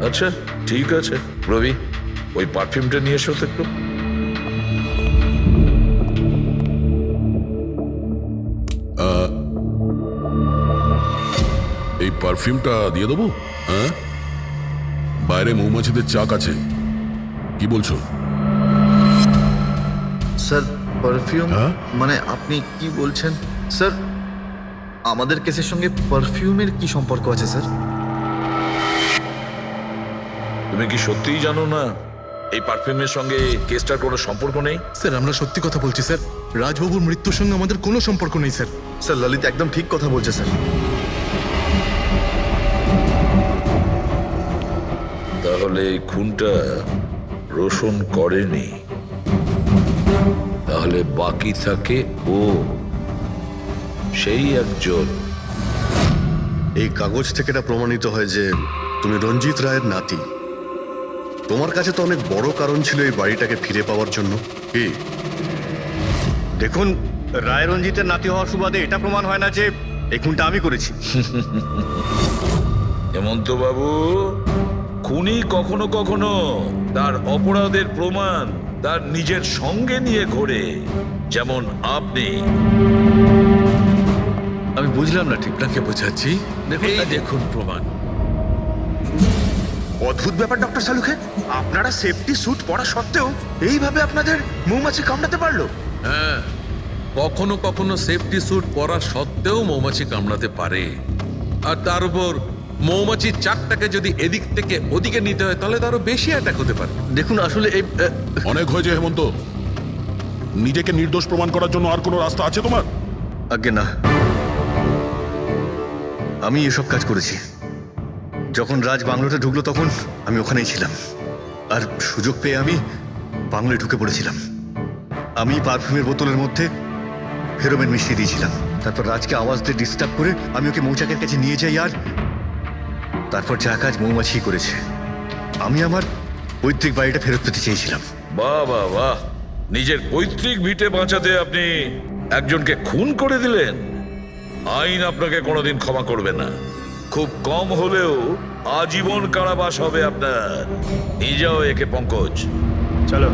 আচ্ছা ঠিক আছে, রবি ওই পারফিউমটা নিয়ে এসো তো একটু। এই পারফিউমটা দিয়ে দেবো? হ্যাঁ, বাইরে মৌমাছিদের চাক আছে, কি বলছো? স্যার, পারফিউম হ্যাঁ? মানে আপনি কি বলছেন? স্যার, আমাদের কেসের সঙ্গে পারফিউমের কি সম্পর্ক আছে স্যার? তুমি কি সত্যিই জানো না এই পারফিউমের সঙ্গে কেসটার কোনো সম্পর্ক নেই? স্যার, আমরা সত্যি কথা বলছি স্যার। রাজবাবুর মৃত্যুর সঙ্গে আমাদের কোনো সম্পর্ক নেই স্যার। স্যার, ললিত একদম ঠিক কথা বলছে স্যার। তাহলে এই খুনটা রোশন করেনি, তাহলে বাকি থাকে ও, সেই একজন। এই কাগজ থেকে এটা প্রমাণিত হয় যে তুমি রঞ্জিত রায়ের নাতি। তোমার কাছে তো অনেক বড় কারণ ছিল এই বাড়িটাকে ফিরে পাওয়ার জন্য। কি দেখুন, রায় রঞ্জিতের নাতি হওয়ার সুবাদে এটা প্রমাণ হয় না যে এই খুনটা আমি করেছি। হেমন্ত বাবু, খুনি কখনো কখনো তার অপরাধের প্রমাণ তার নিজের সঙ্গে নিয়ে ঘোরে, যেমন আপনি। আমি বুঝলাম না ঠিক। আপনাকে বোঝাচ্ছি, এই দেখুন প্রমাণ। অদ্ভুত ব্যাপার ডক্টর সালুখে, আপনারা সেফটি স্যুট পরা সত্ত্বেও এইভাবে আপনাদের মৌমাছি কামড়াতে পারলো? হ্যাঁ, কখনো কখনো সেফটি স্যুট পরা সত্ত্বেও মৌমাছি কামড়াতে পারে। আর তার উপর মৌমাছির চাকটাকে যদি এদিক থেকে ওদিকে নিতে হয় তাহলে তো আরো বেশি অ্যাটাক হতে পারে। দেখুন, আসলে এই অনেক হয়েছে হেমন্ত। নিজেকে নির্দোষ প্রমাণ করার জন্য আর কোনো রাস্তা আছে তোমার? আগে না, আমি এসব কাজ করেছি। যখন রাজ বাংলোতে ঢুকলো তখন আমি ওখানেই ছিলাম, আর সুযোগ পেয়ে আমি বাংলায় ঢুকে পড়েছিলাম। আমি পারফিউমের বোতলের মধ্যে ফেরোমেন মিশিয়ে দিয়েছিলাম। তারপর রাজকে আওয়াজ দিয়ে ডিস্টার্ব করে আমি ওকে মৌচাকের কাছে নিয়ে যাই, আর তারপর যা কাজ মৌমাছি করেছে। আমি আমার পৈতৃক বাড়িটা ফেরত পেতে চেয়েছিলাম। বাহ বাহ বাহ, নিজের পৈতৃক ভিটে বাঁচাতে আপনি একজনকে খুন করে দিলেন। আইন আপনাকে কোনোদিন ক্ষমা করবে না। খুব কম হলেও আজীবন কারাবাস হবে আপনার। নিয়ে যাও একে পঙ্কজ। চলো।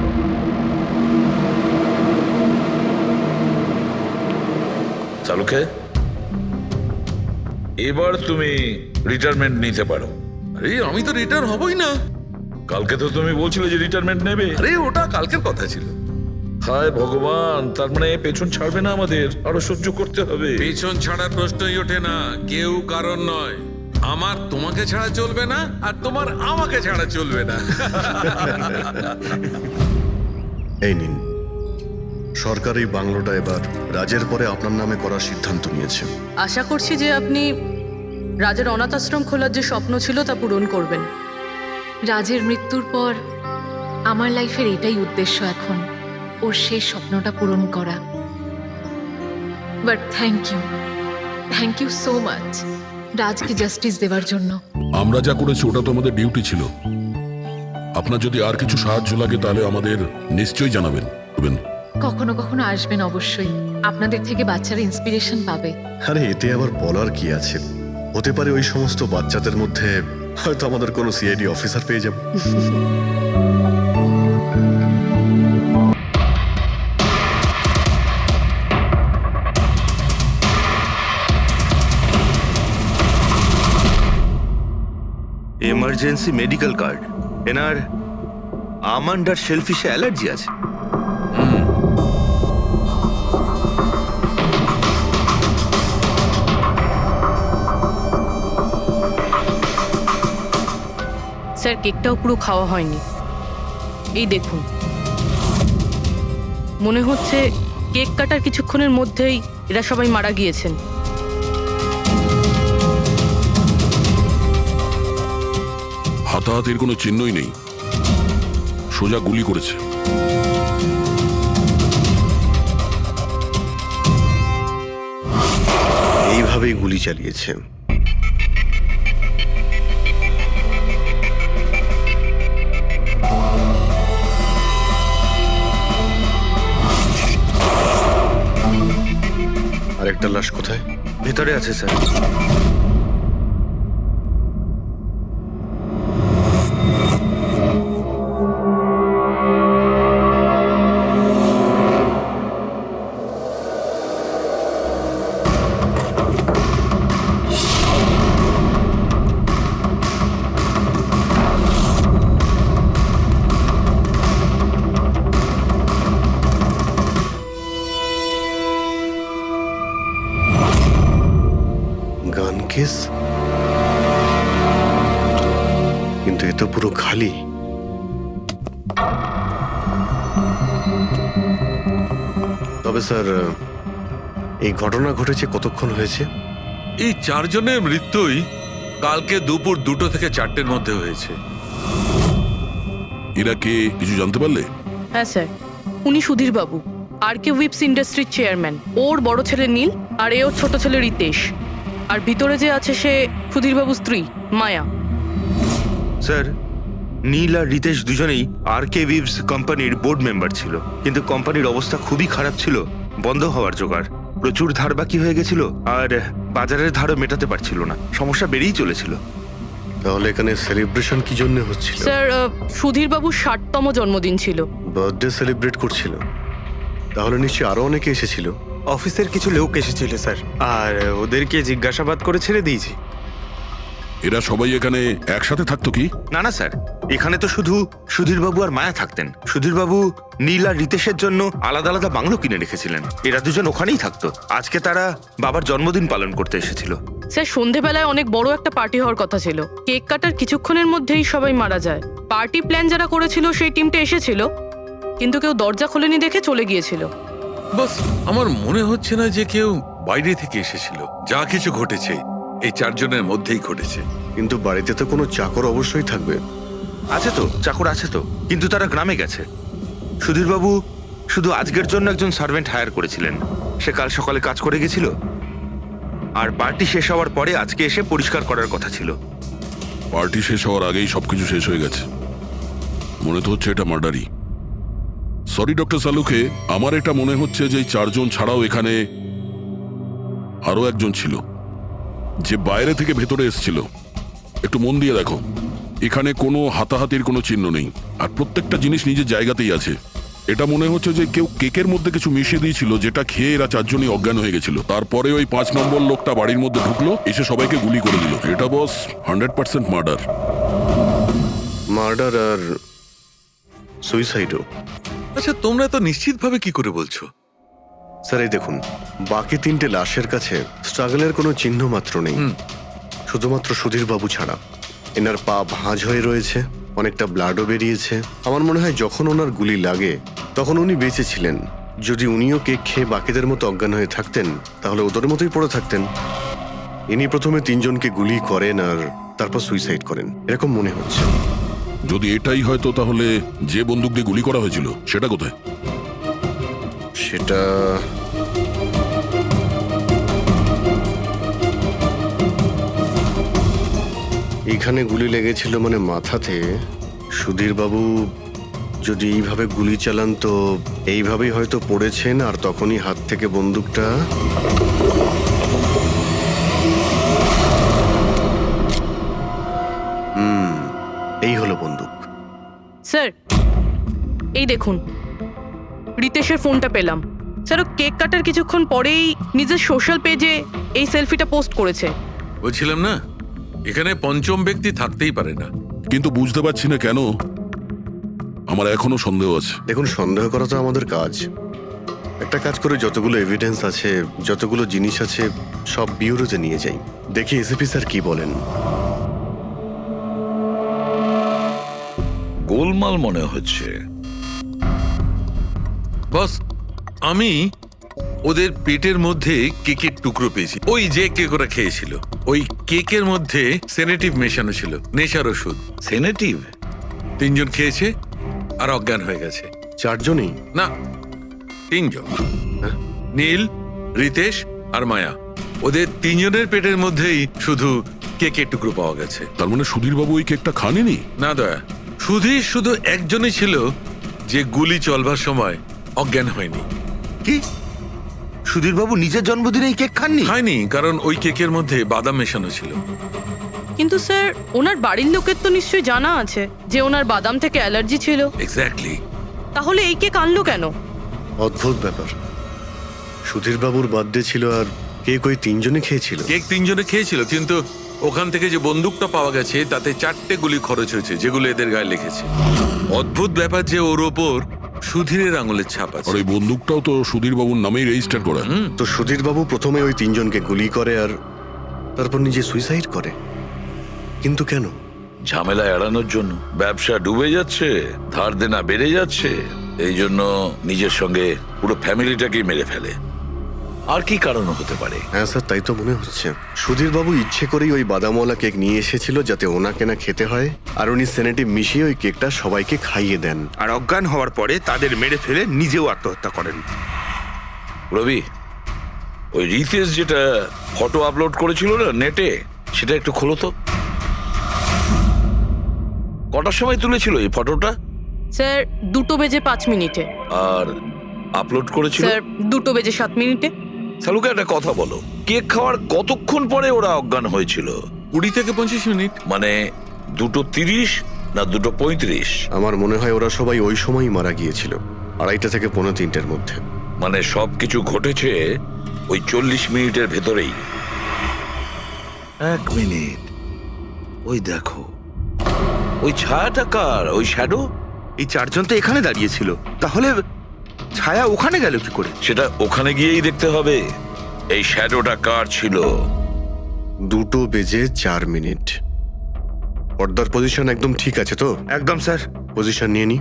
চালুকে, এবার তুমি রিটায়ারমেন্ট নিতে পারো। আরে আমি তো রিটায়ার হবই না। কালকে তো তুমি বলছিলে যে রিটায়ারমেন্ট নেবে। আরে ওটা কালকের কথা ছিল। হায় ভগবান, তার মানে পেছন ছাড়বে না, আমাদের আরো সহ্য করতে হবে। পেছন ছাড়ার প্রশ্নই ওঠে না, কেউ কারণ নয়। আমার তোমাকে ছাড়া চলবে না, আর তোমার আমাকে ছাড়া চলবে না। এই নিন, সরকার এই বাংলোটা এবার রাজের পরে আপনার নামে করার সিদ্ধান্ত নিয়েছে। আশা করছি যে আপনি রাজের অনাথ আশ্রম খোলার যে স্বপ্ন ছিল তা পূরণ করবেন। রাজের মৃত্যুর পর আমার লাইফের এটাই উদ্দেশ্য এখন, ওর শেষ স্বপ্নটা পূরণ করা। But thank you so much রাজকে জাস্টিস দেওয়ার জন্য। আমরা যা করেছি ওটা তো আমাদের ডিউটি ছিল। আপনার যদি আর কিছু সাহায্য লাগে তাহলে আমাদের নিশ্চয়ই জানাবেন। কখনো কখনো আসবেন অবশ্যই, আপনাদের থেকে বাচ্চারা ইন্সপিরেশন পাবে। আরে এতে আবার বলার কি আছে? হতে পারে ওই সমস্ত বাচ্চাদের মধ্যে হয়তো আমাদের কোনো সিআইডি অফিসার পেয়ে যাব। Emergency medical card. এনার আমন্ড আর শেলফিশে অ্যালার্জি আছে। স্যার, কেকটাও পুরো খাওয়া হয়নি। এই দেখুন, মনে হচ্ছে কেক কাটার কিছুক্ষণের মধ্যেই এরা সবাই মারা গিয়েছেন। হাতাহাতির কোনো চিহ্নই নেই, সোজা গুলি করেছে। এইভাবেই গুলি চালিয়েছে। আরেকটা লাশ কোথায়? ভেতরে আছে স্যার। গান কেস, কিন্তু এ তো পুরো খালি। তবে স্যার, এই ঘটনা ঘটেছে কতক্ষণ হয়েছে? এই 4 জনের মৃত্যুই কালকে দুপুর 2টো থেকে 4টের মধ্যে হয়েছে। এরা কে কিছু জানতে পারলে? হ্যাঁ স্যার, উনি সুধীর বাবু, আর কে উইপস ইন্ডাস্ট্রির চেয়ারম্যান। ওর বড় ছেলে নীল, আর এ ওর ছোট ছেলে রিতেশ। আর ভিতরে যে আছে সে সুধীর বাবুর স্ত্রী মায়া। স্যার, নীল আর রিতেশ দুজনেই আর কে উইভস কোম্পানির বোর্ড মেম্বার ছিল, কিন্তু কোম্পানির অবস্থা খুবই খারাপ ছিল, বন্ধ হওয়ার জোগাড়। প্রচুর ধার বাকি হয়ে গেছিল, আর বাজারের ধারও মেটাতে পারছিল না, সমস্যা বেড়েই চলেছিল। তাহলে এখানে সেলিব্রেশন কি জন্য হচ্ছিল? স্যার, সুধীর বাবুর 60তম জন্মদিন ছিল। বার্থডে সেলিব্রেট করছিল? তাহলে নিশ্চয়ই আরো অনেকে এসেছিল। অফিসের কিছু লোক এসেছিল স্যার, আর ওদেরকে জিজ্ঞাসাবাদ করে ছেড়ে দিয়েছি। এরা সবাই এখানে একসাথে থাকতো কি? না না স্যার, এখানে তো শুধু সুধীরবাবু আর মায়া থাকতেন। সুধীরবাবু নীল আর রিতেশের জন্য আলাদা আলাদা বাংলো কিনে রেখেছিলেন, এরা দুজন ওখানেই থাকতো। আজকে তারা বাবার জন্মদিন পালন করতে এসেছিল। স্যার, সন্ধেবেলায় অনেক বড় একটা পার্টি হওয়ার কথা ছিল। কেক কাটার কিছুক্ষণের মধ্যেই সবাই মারা যায়। পার্টি প্ল্যান যারা করেছিল সেই টিমটা এসেছিল, কিন্তু কেউ দরজা খোলেনি দেখে চলে গিয়েছিল। বাস, আমার মনে হচ্ছে না যে কেউ বাইরে থেকে এসেছিল। যা কিছু ঘটেছে এই 4 জনের মধ্যেই ঘটেছে। কিন্তু বাড়িতে তো কোনো চাকর অবশ্যই থাকবে। আছে তো, চাকর আছে তো, কিন্তু তারা গ্রামে গেছে। সুধীরবাবু শুধু আজকের জন্য একজন সার্ভেন্ট হায়ার করেছিলেন। সে কাল সকালে কাজ করে গেছিল, আর পার্টি শেষ হওয়ার পরে আজকে এসে পরিষ্কার করার কথা ছিল। পার্টি শেষ হওয়ার আগেই সবকিছু শেষ হয়ে গেছে। মনে তো হচ্ছে এটা মার্ডারই। সরি ডক্টর সালুকে, আমার এটা মনে হচ্ছে যে এই 4 জন ছাড়াও এখানে আরো একজন ছিল, যে বাইরে থেকে ভেতরে এসেছিল। একটু মন দিয়ে দেখো, এখানে কোনো হাতাহাতির কোনো চিহ্ন নেই, আর প্রত্যেকটা জিনিস নিজের জায়গাতেই আছে। এটা মনে হচ্ছে যে কেউ কেকের মধ্যে কিছু মিশিয়ে দিয়েছিল, যেটা খেয়ে এরা 4 জনই অজ্ঞান হয়ে গেছিল। তারপরে ওই 5 নম্বর লোকটা বাড়ির মধ্যে ঢুকলো, এসে সবাইকে গুলি করে দিল। এটা বস 100% মার্ডার। মার্ডার আর সুইসাইডও। আচ্ছা, তোমরা তো নিশ্চিতভাবে কি করে বলছো? স্যার এই দেখুন, বাকি 3টে লাশের কাছে স্ট্রাগলের কোনো চিহ্ন মাত্র নেই, শুধুমাত্র সুধীরবাবু ছাড়া। এনার পা ভাঁজ হয়ে রয়েছে, অনেকটা ব্লাডও বেরিয়েছে। আমার মনে হয় যখন ওনার গুলি লাগে তখন উনি বেঁচে ছিলেন। যদি উনিও কেক খেয়ে বাকিদের মতো অজ্ঞান হয়ে থাকতেন তাহলে ওদের মতোই পড়ে থাকতেন। ইনি প্রথমে 3 জনকে গুলি করেন আর তারপর সুইসাইড করেন, এরকম মনে হচ্ছে। যদি এটাই হয়তো তাহলে যে বন্দুক দিয়ে গুলি করা হয়েছিল সেটা কোথায়? সেটা এখানে গুলি লেগেছিল মানে মাথাতে। সুধীরবাবু যদি এইভাবে গুলি চালান তো এইভাবেই হয়তো পড়েছেন, আর তখনই হাত থেকে বন্দুকটা এই হলো বন্দুক। স্যার এই দেখুন, রিতেশের ফোনটা পেলাম। স্যার ও কেক কাটার কিছুক্ষণ পরেই নিজের সোশ্যাল পেজে এই সেলফিটা পোস্ট করেছে। বলছিলাম না, এখানে পঞ্চম ব্যক্তি থাকতেই পারে না। কিন্তু বুঝতে পারছি না কেন, আমার এখনো সন্দেহ আছে। দেখুন, সন্দেহ করা তো আমাদের কাজ। একটা কাজ করে যতগুলো এভিডেন্স আছে, যতগুলো জিনিস আছে, সব বিউরোতে নিয়ে যাই, দেখি এসিপি স্যার কি বলেন। গোলমাল মনে হচ্ছে। বস, আমি ওদের পেটের মধ্যে কেকের টুকরো পেয়েছি। ওই যে কেক ওরা খেয়েছিল, ওই কেকের মধ্যে সেনেটিভ মেশানো ছিল, নেশার ওষুধ। সেনেটিভ? 3 জন খেয়েছে আর অজ্ঞান হয়ে গেছে। 4 জনই? না, 3 জন। নীল, রিতেশ আর মায়া, ওদের 3 জনের পেটের মধ্যেই শুধু কেকের টুকরো পাওয়া গেছে। তার মানে সুধীরবাবু ওই কেকটা খাননি? না দয়া, সুধীর শুধু একজনই ছিল যে গুলি চলবার সময় অজ্ঞান হয়নি। কি? সুধীরবাবু নিজের জন্মদিনে এই কেক খাননি? খায়নি, কারণ ওই কেকের মধ্যে বাদাম মেশানো ছিল। কিন্তু স্যার ওনার বাড়ির লোকের তো নিশ্চয়ই জানা আছে যে ওনার বাদাম থেকে অ্যালার্জি ছিল। এক্স্যাক্টলি। তাহলে এই কেক আনলো কেন? অদ্ভুত ব্যাপার। সুধীরবাবুর বার্থডে ছিল আর কেক ওই 3 জনে খেয়েছিল। কেক 3 জনে খেয়েছিল, কিন্তু ওখান থেকে যে বন্দুকটা পাওয়া গেছে তাতে 4টে গুলি খরচ হয়েছে, যেগুলো এদের গায়ে লেগেছে। অদ্ভুত ব্যাপার যে ওর ওপর সুধীরের আঙুলের ছাপ আছে। আর ওই বন্দুকটাও তো সুধীরবাবুর নামেই রেজিস্টার করা। তো সুধীরবাবু প্রথমে ওই 3 জনকে গুলি করে আর তারপর নিজে সুইসাইড করে। কিন্তু কেন? ঝামেলা এড়ানোর জন্য। ব্যবসা ডুবে যাচ্ছে, ধার দেনা বেড়ে যাচ্ছে, এই জন্য নিজের সঙ্গে পুরো ফ্যামিলিটাকেই মেরে ফেলে। আর কি কারণ হতে পারে? হ্যাঁ স্যার, তাই তো মনে হচ্ছে। সুধীরবাবু ইচ্ছে করেই ওই বাদামওয়ালা কেক নিয়ে এসেছিল যাতে ওনাকে না খেতে হয়, আর উনি সেনেটিভ মিশিয়ে ওই কেকটা সবাইকে খাইয়ে দেন। আর অজ্ঞান হওয়ার পরে তাদের মেরে ফেলে নিজেও আত্মহত্যা করেন। রবি, ওই রিতেশ যেটা ফটো আপলোড করেছিল না নেটে, সেটা একটু খোলো তো। কটার সময় তুলেছিল এই ফটোটা? স্যার 2:05 আর আপলোড করেছিল? স্যার 2:07। সালুকে একটা কথা বলো, কেক খাওয়ার কতক্ষণ পরে ওরা অজ্ঞান হয়েছিল? 20 থেকে 25 মিনিট। মানে 2:30 না 2:35? আমার মনে হয় ওরা সবাই ওই সময়ই মারা গিয়েছিল, 2:30 থেকে 2:45-এর মধ্যে। মানে সবকিছু ঘটেছে ওই 40 মিনিটের ভেতরেই। 1 মিনিট, ওই দেখো, ওই ছায়াটা কার? ওই শ্যাডো? এই 4 জন তো এখানে দাঁড়িয়েছিল, তাহলে ছায়া ওখানে গেল কি করে? সেটা ওখানে গিয়েই দেখতে হবে। এই শ্যাডোটা কার ছিল? 2:04। পর্দার পজিশন একদম ঠিক আছে তো? একদম স্যার। পজিশন নিয়ে নি।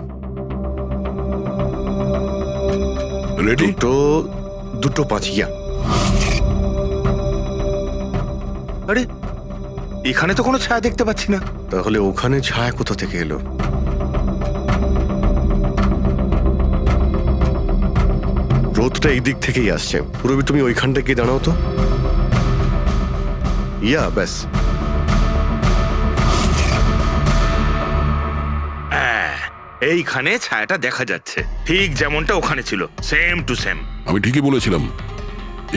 রেডি? 2:05। ইয়া। আরে এখানে তো কোনো ছায়া দেখতে পাচ্ছি না। তাহলে ওখানে ছায়া কোথা থেকে এলো? রোদটা এই দিক থেকেই আসছে। পুরবি, তুমি ওইখানটা গিয়ে দাঁড়াও তো। ইয়া ব্যাস। এইখানে ছায়াটা দেখা যাচ্ছে, ঠিক যেমনটা ওখানে ছিল, সেম টু সেম। আমি ঠিকই বলেছিলাম,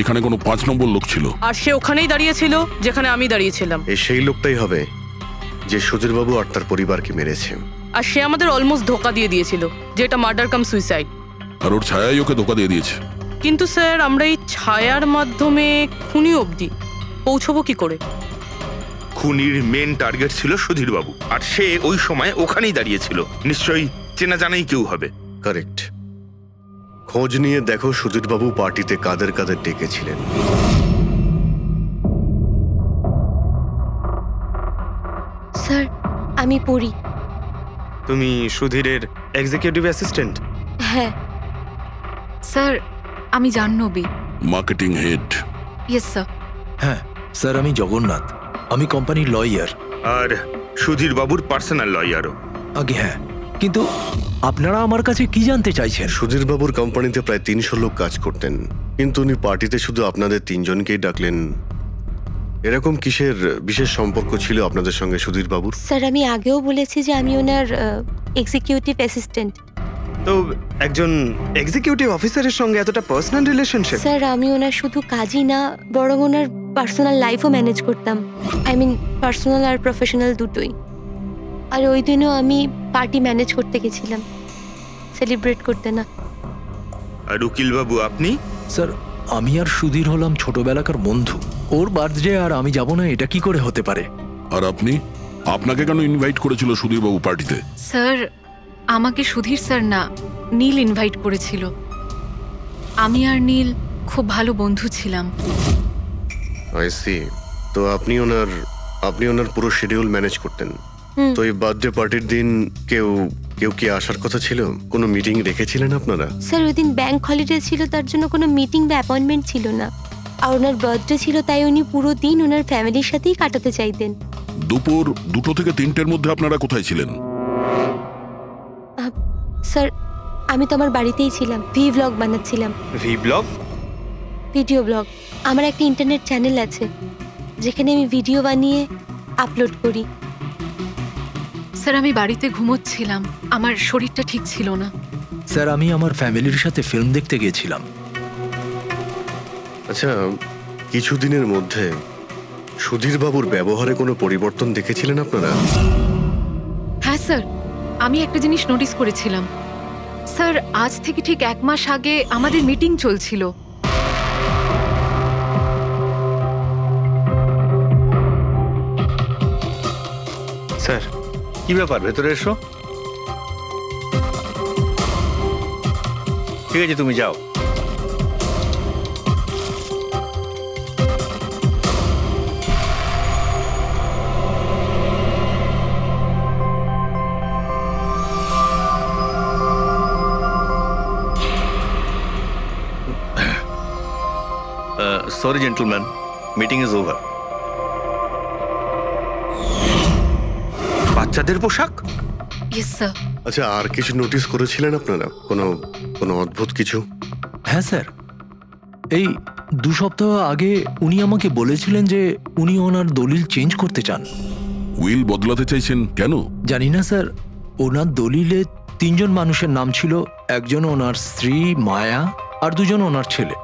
এখানে কোনো 5 নম্বর লোক ছিল। আর সে ওখানেই দাঁড়িয়েছিল যেখানে আমি দাঁড়িয়েছিলাম। এই সেই লোকটাই হবে যে সুধীরবাবু আর তার পরিবারকে মেরেছে। আর সে আমাদের অলমোস্ট ধোকা দিয়ে দিয়েছিল যে এটা মার্ডার কাম সুইসাইড। আর ওর ছায়াই ওকে ধোকা দিয়ে দিয়েছে। কিন্তু স্যার, আমরা এই ছায়ার মাধ্যমে খুনি অবধি পৌঁছবো কি করে? খুনির মেন টার্গেট ছিল সুধীরবাবু, আর সে ওই সময় ওখানেই দাঁড়িয়েছিল। নিশ্চয়ই চেনা জানাই কেউ হবে। কারেক্ট। খোঁজ নিয়ে দেখো সুধীরবাবু পার্টিতে কাদের কাদের ডেকেছিলেন। স্যার, আমি পড়ি। তুমি সুধীরের এক্সিকিউটিভ অ্যাসিস্ট্যান্ট? হ্যাঁ স্যার, আমি Janhavi. Marketing head. Yes sir. হ্যাঁ স্যার, আমি জগন্নাথ, আমি কোম্পানির লয়ার। আর সুধীরবাবুর পার্সোনাল লয়ারও। আগে হ্যাঁ, কিন্তু আপনারা আমার কাছে কি জানতে চাইছেন? সুধীরবাবুর কোম্পানিতে প্রায় 300 লোক কাজ করতেন, কিন্তু উনি পার্টিতে শুধু আপনাদের 3 জনকেই ডাকলেন। এরকম কিসের বিশেষ সম্পর্ক ছিল আপনাদের সঙ্গে সুধীরবাবুর? স্যার, আমি আগেও বলেছি যে আমি ওনার এক্সিকিউটিভ অ্যাসিস্ট্যান্ট। তো একজন এক্সিকিউটিভ অফিসারের সঙ্গে এতটা পার্সোনাল রিলেশনশিপ? স্যার, আমি ওনার শুধু কাজই না, বরং ওনার পার্সোনাল লাইফও ম্যানেজ করতাম। আই মিন পার্সোনাল আর প্রফেশনাল দুটোই। আর ওই দিনও আমি পার্টি ম্যানেজ করতে গেছিলাম, সেলিব্রেট করতে না। আর উকিলবাবু আপনি? স্যার, আমি আর সুধীর হলাম ছোটবেলাকার বন্ধু। ওর বার্থডে আর আমি যাব না, এটা কি করে হতে পারে? আর আপনি, আপনাকে কেন ইনভাইট করেছিল সুধীরবাবু পার্টিতে? স্যার, আমাকে সুধীর স্যার না, নীল ইনভাইট করেছিল। আমি আর নীল খুব ভালো বন্ধু ছিলাম। I see. তো আপনি ওনার পুরো শিডিউল ম্যানেজ করতেন। তো এই বার্থডে পার্টির দিন কেউ কি আসার কথা ছিল? কোনো মিটিং রেখেছিলেন আপনারা? স্যার, ওই দিন ব্যাংক হলিডে ছিল, তার জন্য কোনো মিটিং বা অ্যাপয়েন্টমেন্ট ছিল না। আর ওনার বার্থডে ছিল, তাই উনি পুরো দিন ওনার ফ্যামিলির সাথেই কাটাতে চাইতেন। দুপুর 2টো থেকে 3টের মধ্যে আপনারা কোথায় ছিলেন? স্যার, আমি তো আমার বাড়িতেই ছিলাম, ভি ব্লগ বানাচ্ছিলাম। V blog? Video blog. আমার একটা ইন্টারনেট চ্যানেল আছে যেখানে আমি ভিডিও বানিয়ে আপলোড করি। স্যার, আমি বাড়িতে ঘুমোচ্ছিলাম, আমার শরীরটা ঠিক ছিল না। স্যার, আমি আমার ফ্যামিলির সাথে ফিল্ম দেখতে গিয়েছিলাম। আচ্ছা, কিছুদিনের মধ্যে সুধীরবাবুর ব্যবহারে কোনো পরিবর্তন দেখেছিলেন আপনারা? হ্যাঁ স্যার, আমি একটা জিনিস নোটিস করেছিলাম। স্যার, আজ থেকে ঠিক 1 মাস আগে আমাদের মিটিং চলছিল। স্যার, কি ব্যাপার, ভেতরে এসো। ঠিক আছে, তুমি যাও। Sorry gentleman, meeting is over. বাচ্চাদের পোশাক? Yes sir. আচ্ছা, আর কিছু নোটিস করেছিলেন আপনারা? কোনো অদ্ভুত কিছু? হ্যাঁ স্যার, এই 2 সপ্তাহ আগে উনি আমাকে বলেছিলেন যে উনি ওনার দলিল চেঞ্জ করতে চান। উইল বদলাতে চাইছেন কেন? জানি না স্যার, ওনার দলিলে 3 জন মানুষের নাম ছিল, একজন ওনার স্ত্রী মায়া আর 2 জন ওনার ছেলে।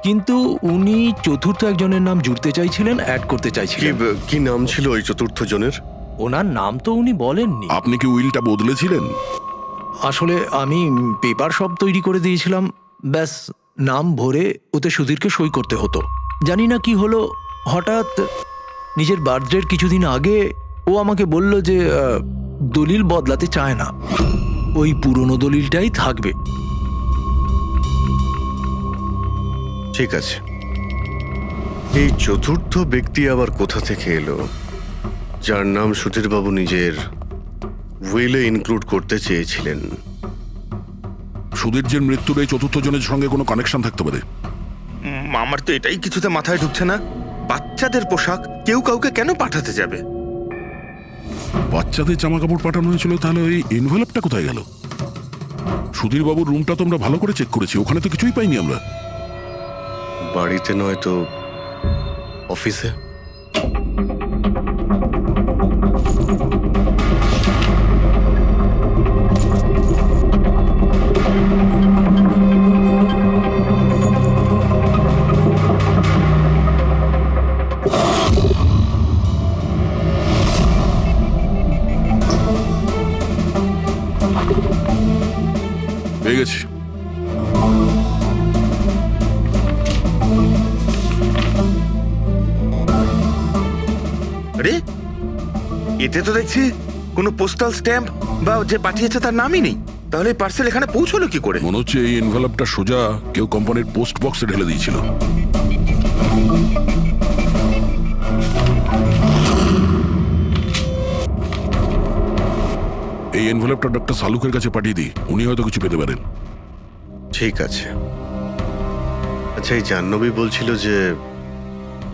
কিন্তু উনি চতুর্থ একজনের নাম জুড়তে চাইছিলেন, অ্যাড করতে চাইছিলেন। কি নাম ছিল ওই চতুর্থ জনের? ওনার নাম তো উনি বলেননি। আপনি কি উইলটা বদলেছিলেন? আসলে আমি পেপার সব তৈরি করে দিয়েছিলাম, ব্যাস নাম ভরে ওতে সুধীরকে সই করতে হতো। জানি না কি হলো, হঠাৎ নিজের বার্থডের কিছুদিন আগে ও আমাকে বলল যে দলিল বদলাতে চায় না, ওই পুরনো দলিলটাই থাকবে। ঠিক আছে, এই চতুর্থ ব্যক্তি আবার কোথা থেকে এলো যার নাম সুধীরবাবু নিজের উইলে ইনক্লুড করতে চেয়েছিলেন? সুধীর যে মৃত্যুর এই চতুর্থ জনের সঙ্গে কোনো কানেকশন থাকতে পারে। আমার তো এটাই কিছুতে মাথায় ঢুকছে না। বাচ্চাদের পোশাক কেউ কাউকে কেন পাঠাতে যাবে? বাচ্চাদের জামা কাপড় পাঠানো হয়েছিল, তাহলে ওই ইনভেলপটা কোথায় গেল? সুধীর বাবুর রুমটা তো আমরা ভালো করে চেক করেছি, ওখানে তো কিছুই পাইনি আমরা। বাড়িতে নয় তো অফিসে? পেয়ে গেছি। আরে এতে তো দেখছি কোনো পোস্টাল স্ট্যাম্প বা যে পাঠিয়েছে তার নামই নেই। তাহলে পার্সেল এখানে পৌঁছলো কি করে? মনে হচ্ছে এই এনভেলপটা সোজা কেউ কোম্পানির পোস্ট বক্সে ঢেলে দিয়েছিল। এই এনভেলপটা ডক্টর সালুকের কাছে পাঠিয়ে দিই, উনি হয়তো কিছু পেতে পারেন। ঠিক আছে। আচ্ছা, এই জাহ্নবী বলছিল যে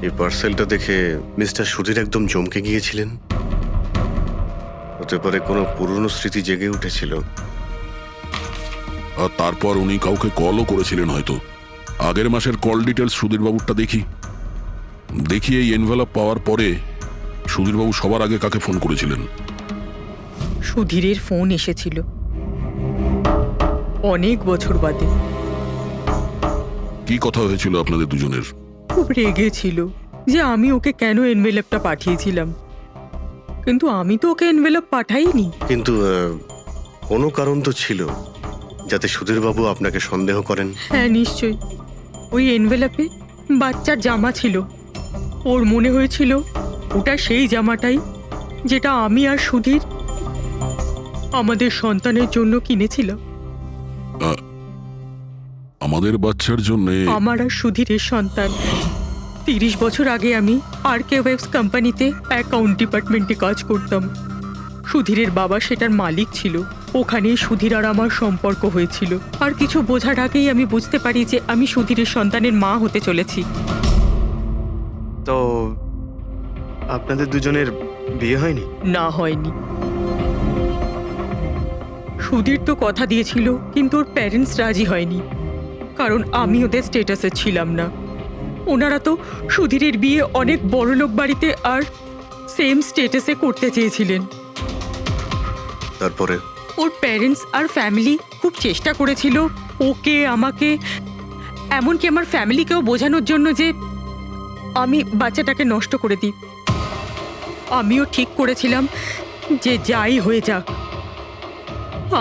এই পার্সেলটা দেখে মিস্টার সুধীর একদম চমকে গিয়েছিলেন। হতে পারে কোনো পুরনো স্মৃতি জেগে উঠেছিল। আর তারপর উনি কাউকে কলও করেছিলেন হয়তো। আগের মাসের কল ডিটেলস সুধীরবাবুরটা দেখি এই এনভেলপ পাওয়ার পরে সুধীরবাবু সবার আগে কাকে ফোন করেছিলেন? সুধীরের ফোন এসেছিল অনেক বছর বাদে। কি কথা হয়েছিল আপনাদের দুজনের? খুব রেগেছিল যে আমি ওকে কেন এনভেলপটা পাঠিয়েছিলাম, কিন্তু আমি তো ওকে এনভেলপ পাঠাইনি। কিন্তু কোনো কারণ তো ছিল যাতে সুধীরবাবু আপনাকে সন্দেহ করেন। হ্যাঁ নিশ্চয়ই, ওই এনভেলপে বাচ্চার জামা ছিল। ওর মনে হয়েছিল ওটা সেই জামাটাই যেটা আমি আর সুধীর আমাদের সন্তানের জন্য কিনেছিলাম। আমাদের বাচ্চার জন্য? আমার আর সুধীরের সন্তান। 30 বছর আগে আমি আরকে ওয়েবস কোম্পানিতে অ্যাকাউন্ট ডিপার্টমেন্টে কাজ করতাম। সুধীরের বাবা সেটার মালিক ছিল। ওখানেই সুধীর আর আমার সম্পর্ক হয়েছিল। আর কিছু বোঝার আগেই আমি বুঝতে পারি যে আমি সুধীরের সন্তানের মা হতে চলেছি। তো আপনাদের দুজনের বিয়ে হয়নি? না, হয়নি। সুধীর তো কথা দিয়েছিল, কিন্তু ওর প্যারেন্টস রাজি হয়নি, কারণ আমি ওদের স্টেটাসে ছিলাম না। ওনারা তো সুধীরের বিয়ে অনেক বড়লোক বাড়িতে আর সেম স্টেটাসে করতে চেয়েছিলেন। তারপরে ওর প্যারেন্টস আর ফ্যামিলি খুব চেষ্টা করেছিল ওকে, আমাকে, এমনকি আমার ফ্যামিলিকেও বোঝানোর জন্য যে আমি বাচ্চাটাকে নষ্ট করে দিই। আমিও ঠিক করেছিলাম যে যাই হয়ে যাক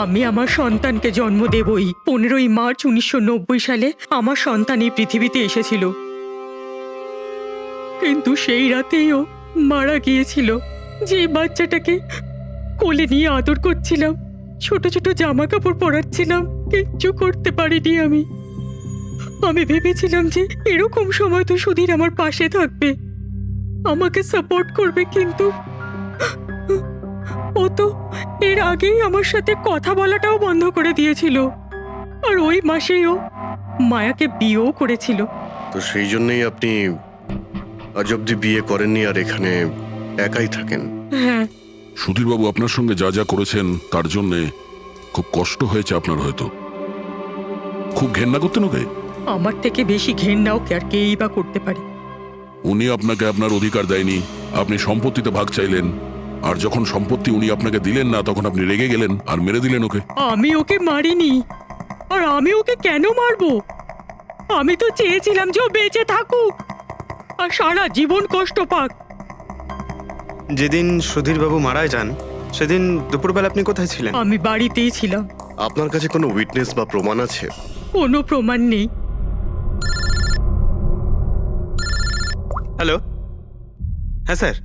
আমি আমার সন্তানকে জন্ম দেবই। 15ই মার্চ 1990 সালে আমার সন্তান এই পৃথিবীতে এসেছিল, কিন্তু সেই রাতেই ও মারা গিয়েছিল। যে বাচ্চাটাকে কোলে নিয়ে আদর করছিলাম, ছোট ছোট জামা কাপড় পরাচ্ছিলাম, কিচ্ছু করতে পারিনি আমি। আমি ভেবেছিলাম যে এরকম সময় তো সুধীর আমার পাশে থাকবে, আমাকে সাপোর্ট করবে, কিন্তু ও তো এর আগেই আমার সাথে কথা বলাটাও বন্ধ করে দিয়েছিল। আর ওই মাসেই ও মায়াকে বিয়েও করেছিল। তো সেই জন্যই আপনি আজ অব্দি বিয়ে করেননি আর এখানে একাই থাকেন? হ্যাঁ। সুধীরবাবু আপনার সঙ্গে যা যা করেছেন তার জন্য খুব কষ্ট হয়েছে আপনার হয়তো। খুব ঘেন্না করতেন ওকে? আমার থেকে বেশি ঘেন্নাও কে আর কেই বা করতে পারে। উনি আপনাকে আপনার অধিকার দেয়নি, আপনি সম্পত্তিতে ভাগ চাইলেন, আর যখন সম্পত্তি উনি আপনাকে দিলেন না তখন আপনি রেগে গেলেন আর মেরে দিলেন ওকে। আমি ওকে মারিনি, আর আমি ওকে কেন মারবো? আমি তো চেয়েছিলাম যে ও বেঁচে থাকুক আর সারা জীবন কষ্ট পাক। যেদিন সুধীরবাবু মারা যান সেদিন দুপুরবেলা আপনি কোথায় ছিলেন? আমি বাড়িতেই ছিলাম। আপনার কাছে কোনো উইটনেস বা প্রমাণ আছে? কোনো প্রমাণ নেই। হ্যালো, হ্যাঁ স্যার।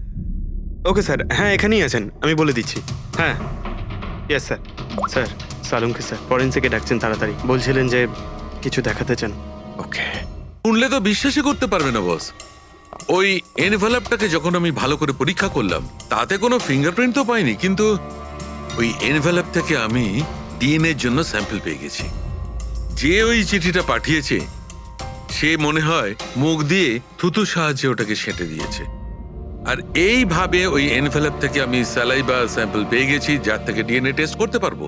ওকে স্যার, হ্যাঁ এখানেই আছেন, আমি বলে দিচ্ছি। হ্যাঁ, ইয়েস স্যার। স্যার সালুমকে স্যার ফরেন্সিকে ডাকছেন তাড়াতাড়ি, বলছিলেন যে কিছু দেখাতে চান। ওকে। শুনলে তো বিশ্বাসই করতে পারবে না বস। ওই এনভেলপটাকে যখন আমি ভালো করে পরীক্ষা করলাম তাতে কোনো ফিঙ্গারপ্রিন্ট তো পাইনি, কিন্তু ওই এনভেলপ থেকে আমি ডিএনএ এর জন্য স্যাম্পল পেয়ে গেছি। যে ওই চিঠিটা পাঠিয়েছে সে মনে হয় মুখ দিয়ে থুতুর সাহায্যে ওটাকে সেঁটে দিয়েছে। আর এইভাবে ওই এনভেলপ থেকে আমি স্যালাইভা স্যাম্পল পেয়ে গেছি, যার থেকে ডিএনএ টেস্ট করতে পারবো।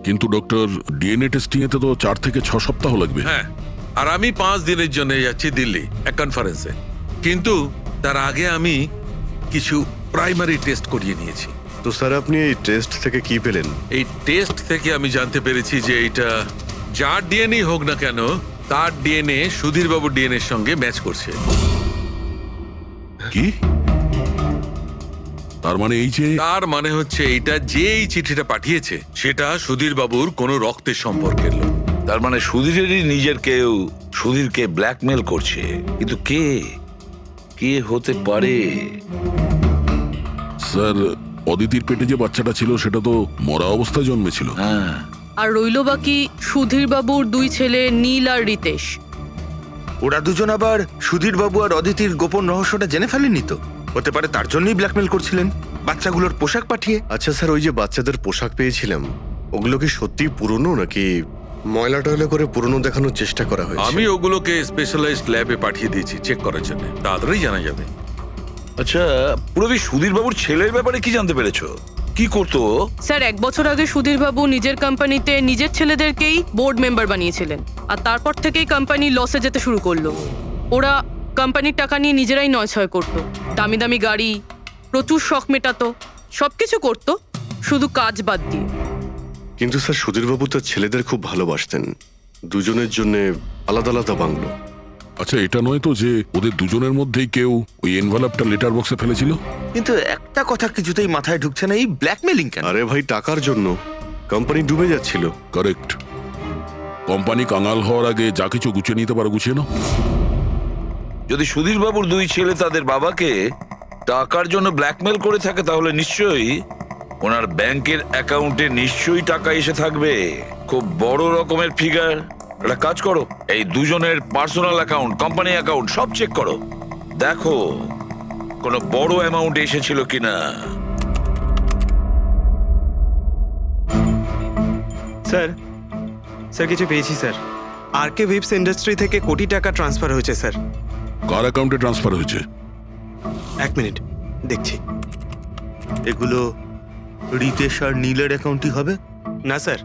কিন্তু ডক্টর ডিএনএ টেস্টিং এতে তো 4 থেকে 6 সপ্তাহ লাগবে। হ্যাঁ, আর আমি 5 দিনের জন্য যাচ্ছি দিল্লি এক কনফারেন্সে। কিন্তু তার আগে আমি কিছু প্রাইমারি টেস্ট করিয়ে নিয়েছি। তো স্যার আপনি এই টেস্ট থেকে কি পেলেন? এই টেস্ট থেকে আমি জানতে পেরেছি যে এটা যার ডিএনএ হোক না কেন, তার ডিএনএ সুধীর বাবুর ডিএনএ এর সঙ্গে ম্যাচ করছে। কি? তার মানে এই যে তার মানে হচ্ছে এইটা যে এই চিঠিটা পাঠিয়েছে সেটা সুধীর বাবুর কোনো রক্তের সম্পর্কের লোক। তার মানে সুধীরেরই নিজের কেউ সুধীরকে ব্ল্যাকমেল করছে, কিন্তু কে কে হতে পারে? স্যার, অদিতির পেটে যে বাচ্চাটা ছিল সেটা তো মরা অবস্থায় জন্মেছিল। হ্যাঁ, আর রইল বাকি সুধীর বাবুর 2 ছেলে নীল আর রিতেশ। ওরা দুজন আবার সুধীর বাবু আর অদিতির গোপন রহস্যটা জেনে ফেলেনি তো? হতে পারে তার জন্যই ব্ল্যাকমেল করছিলেন, বাচ্চাগুলোর পোশাক পাঠিয়ে। আচ্ছা স্যার, ওই যে বাচ্চাদের পোশাক পেয়েছিলাম, ওগুলো কি সত্যি পুরনো নাকি ময়লা টয়লা করে পুরনো দেখানোর চেষ্টা করা হয়েছে? আমি ওগুলোকে স্পেশালাইজড ল্যাবে পাঠিয়ে দিয়েছি চেক করার জন্য, তাড়াতাড়ি জানা যাবে। আচ্ছা পুরবি সুধীর বাবুর ছেলের ব্যাপারে কি জানতে পেরেছো? কি করতো? স্যার 1 বছর আগে সুধীর বাবু নিজের কোম্পানিতে নিজের ছেলেদেরকেই বোর্ড মেম্বার বানিয়েছিলেন, আর তারপর থেকেই কোম্পানি লসে যেতে শুরু করলো। ওরা কোম্পানির টাকা নিয়ে নিজেরাই নয়ছয় করতো, দামি দামি গাড়ি, প্রচুর শখ মেটাতো, সবকিছু করতো শুধু কাজ বাদ দিয়ে। কিন্তু স্যার সুধীরবাবু তার ছেলেদের খুব ভালোবাসতেন, দুজনের জন্য আলাদা আলাদা বাংলো। আচ্ছা, এটা নয় তো যে ওদের দুজনের মধ্যেই কেউ ওই এনভেলপটা লেটার বক্সে ফেলেছিল? কিন্তু একটা কথা কিছুতেই মাথায় ঢুকছে না, এই ব্ল্যাকমেলিং কেন? আরে ভাই, টাকার জন্য। কোম্পানি ডুবে যাচ্ছিল। কারেক্ট। কোম্পানি কাঙাল হওয়ার আগে যা কিছু গুছিয়ে নিতে পারো গুছিয়ে নাও। যদি সুধীর বাবুর 2 ছেলে তাদের বাবাকে টাকার জন্য ব্ল্যাকমেল করে থাকে, তাহলে নিশ্চয়ই ওনার ব্যাংকের অ্যাকাউন্টে নিশ্চয়ই টাকা এসে থাকবে, খুব বড় রকমের ফিগার। একটা কাজ করো, এই দুজনের পার্সোনাল অ্যাকাউন্ট, কোম্পানি অ্যাকাউন্ট সব চেক করো, দেখো কোনো বড় অ্যামাউন্ট এসেছিল কিনা। স্যার, স্যার কিছু পেয়েছি স্যার। আরকে ভিপস ইন্ডাস্ট্রি থেকে কোটি টাকা ট্রান্সফার হয়েছে স্যার। কার অ্যাকাউন্টে ট্রান্সফার হয়েছে? 1 মিনিট দেখছি। এগুলো রিতেশ আর নীলের অ্যাকাউন্টই হবে? না স্যার,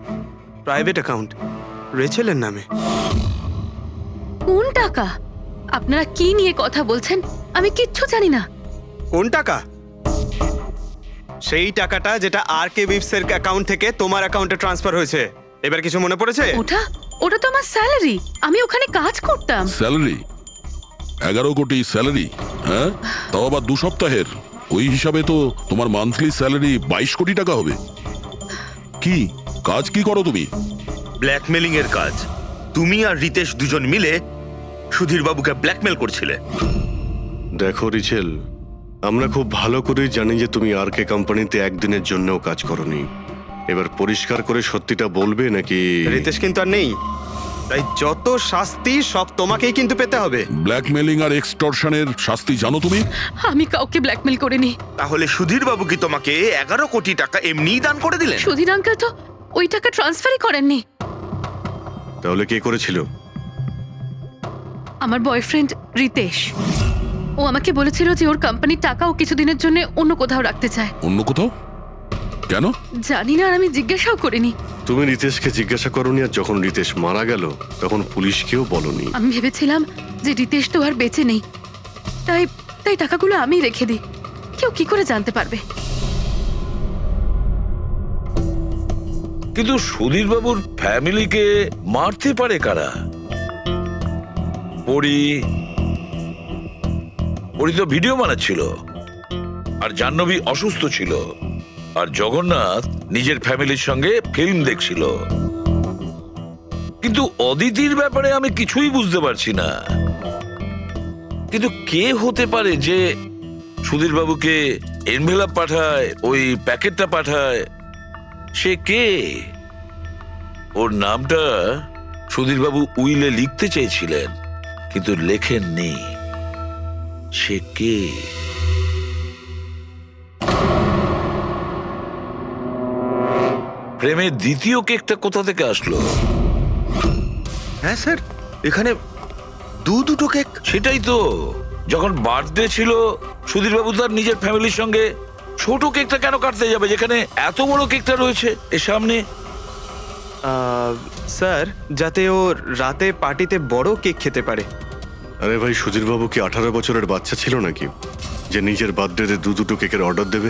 প্রাইভেট অ্যাকাউন্ট, রেচেলের নামে। কোন টাকা? আপনারা কি নিয়ে কথা বলছেন? আমি কিচ্ছু জানি না। কোন টাকা? সেই টাকাটা যেটা আরকে ভিপস এর অ্যাকাউন্ট থেকে তোমার অ্যাকাউন্টে ট্রান্সফার হয়েছে। এবার কিছু মনে পড়েছে? ওটা তো আমার স্যালারি, আমি ওখানে কাজ করতাম। স্যালারি? 11 কোটি স্যালারি? হ্যাঁ, তাও আবার 2 সপ্তাহের। ওই হিসাবে তো তোমার মান্থলি স্যালারি 22 কোটি টাকা হবে। কি কাজ কি করো তুমি? ব্ল্যাকমেলিং এর কাজ। তুমি আর রিতেশ দুজন মিলে সুধীর বাবুকে ব্ল্যাকমেল করছিলে। দেখো রিচেল, আমরা খুব ভালো করেই জানি যে তুমি আরকে কোম্পানিতে একদিনের জন্যও কাজ করনি। এবার পরিষ্কার করে সত্যিটা বলবে নাকি? রিতেশ কিন্তু আর নেই, তাই যত শাস্তি সব তোমাকেই কিন্তু পেতে হবে। ব্ল্যাকমেলিং আর এক্সটর্শনের শাস্তি জানো তুমি? আমি কাউকে ব্ল্যাকমেল করিনি। তাহলে সুধীর বাবু কি তোমাকে 11 কোটি টাকা এমনিই দান করে দিলেন? সুধীর আঙ্কেল তো ওই টাকা ট্রান্সফারই করেননি। তাহলে কে করেছিল? আমার বয়ফ্রেন্ড রিতেশ। ও আমাকে বলেছিল যে ওর কোম্পানির টাকা ও কিছুদিনের জন্য অন্য কোথাও রাখতে চায়। অন্য কোথাও? কেন জানি না, আর আমি জিজ্ঞাসাও করিনি। তুমি রিতেশকে জিজ্ঞাসা করনি, আর যখন রিতেশ মারা গেল তখন পুলিশকেও বলনি। আমি ভেবেছিলাম যে রিতেশ তো আর বেঁচে নেই, তাই তাই টাকাগুলো আমি রেখে দিই। কেউ কি করে জানতে পারবে? কিন্তু সুধীর বাবুর ফ্যামিলিকে মারতে পারে কারা? পরি তো ভিডিও বানাচ্ছিল, আর জাহ্নবী অসুস্থ ছিল, আর জগন্নাথ নিজের ফ্যামিলির সঙ্গে ফিল্ম দেখছিল। কিন্তু অদিতির ব্যাপারে আমি কিছুই বুঝতে পারছি না। কিন্তু কে হতে পারে যে সুধীর বাবুকে এনভেলপ পাঠায়, ওই প্যাকেটটা পাঠায়? সে কে? ওর নামটা সুধীর বাবু উইলে লিখতে চেয়েছিলেন, কিন্তু লেখেননি। সে কে? প্রেমের দ্বিতীয় কেকটা কোথা থেকে আসলো? হ্যাঁ স্যার, এখানে দুটো কেক। সেটাই তো, যখন বার্থডে ছিল সুধীর বাবু তার নিজের ফ্যামিলির সঙ্গে, ছোট কেকটা কেন কাটতে যাবে যেখানে এত বড় কেকটা রয়েছে এর সামনে? স্যার যাতে ও রাতে পার্টিতে বড় কেক খেতে পারে। আরে ভাই, সুধীরবাবু কি 18 বছরের বাচ্চা ছিল নাকি যে নিজের বার্থডেতে দুটো কেকের অর্ডার দেবে?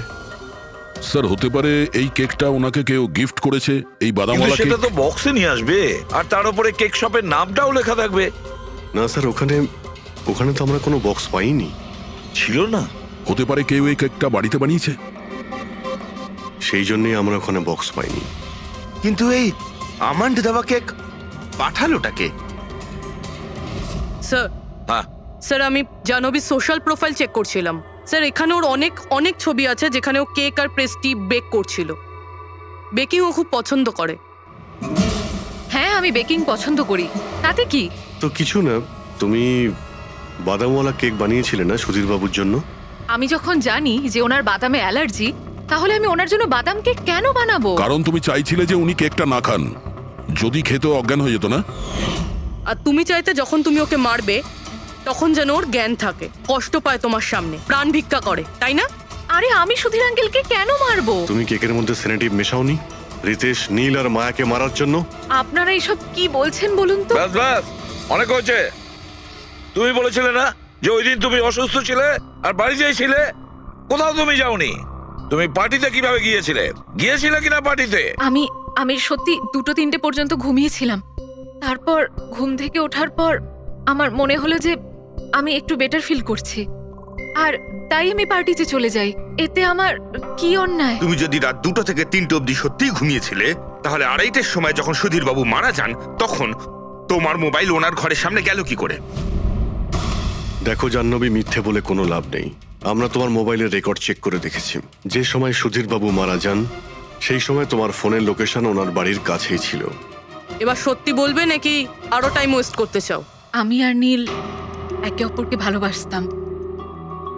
স্যার হতে পারে এই কেকটা ওনাকে কেউ গিফট করেছে, এই কিন্তু বাদামওয়ালা সেটা কেক। তো বক্সে নিয়ে আসবে, আর তার উপরে কেক শপের নামটাও লেখা থাকবে। না স্যার, ওখানে তো আমরা কোনো বক্স পাইনি। ছিল না? হতে পারে কেউ এই কেকটা বাড়িতে বানিয়েছে, সেই জন্যই আমরা ওখানে বক্স পাইনি। কিন্তু এই আমন্ড দেওয়া কেক পাঠালোটাকে? স্যার, হ্যাঁ, স্যার আমি জাহ্নবীর সোশ্যাল প্রোফাইল চেক করছিলাম। স্যার এখানে ওর অনেক অনেক ছবি আছে যেখানে ও কেক আর পেস্ট্রি বেক করছিল। বেকিং ও খুব পছন্দ করে। হ্যাঁ, আমি বেকিং পছন্দ করি, তাতে কি? তো কিছু না, তুমি বাদামওয়ালা কেক বানিয়েছিলে না সুধীরবাবুর জন্য? আমি যখন জানি যে ওনার বাদামে অ্যালার্জি, তাহলে আমি ওনার জন্য বাদাম কেক কেন বানাবো? কারণ তুমি চাইছিলে যে উনি কেকটা না খান, যদি খেতে অজ্ঞান হয়ে যেত না। আর তুমি চাইতে যখন তুমি ওকে মারবে তখন যেন ওর জ্ঞান থাকে, কষ্ট পায় তোমার সামনে, প্রাণ ভিক্ষা করে, তাই না? আরে আমি সুধীর আঙ্কেলকে কেন মারবো? তুমি কেকের মধ্যে সেনেটিভ মেশাওনি রিতেশ, নীল আর মায়াকে মারার জন্য? আপনারা এইসব কি বলছেন বলুন তো? ব্যাস ব্যাস, অনেক হয়েছে। তুমি বলেছিলে না যে ওই দিন তুমি অসুস্থ ছিলে আর বাড়িতেই ছিলে? কোথাও তুমি যাওনি। তুমি পার্টিতে কিভাবে গিয়েছিলে কিনা পার্টিতে? আমি সত্যি 2-3টে পর্যন্ত ঘুমিয়েছিলাম। তারপর ঘুম থেকে ওঠার পর আমার মনে হলো যে আমি একটু বেটার ফিল করছি, আর তাই আমি পার্টিতে চলে যাই। এতে আমার কি অন্যায়? তুমি যদি রাত 2টো থেকে 3টে অবধি সত্যিই ঘুমিয়েছিলে, তাহলে 2:30টার সময় যখন সুধীরবাবু মারা যান, তখন তোমার মোবাইল ওনার ঘরের সামনে গেল কি করে? দেখো জাহ্নবী, মিথ্যে বলে কোনো লাভ নেই। আমরা তোমার মোবাইলের রেকর্ড চেক করে দেখেছি। যে সময় সুধীরবাবু মারা যান সেই সময় তোমার ফোনের লোকেশন ওনার বাড়ির কাছেই ছিল। এবার সত্যি বলবে নাকি আরো টাইম ওয়েস্ট করতে চাও? আমি আর নীল একে অপরকে ভালোবাসতাম।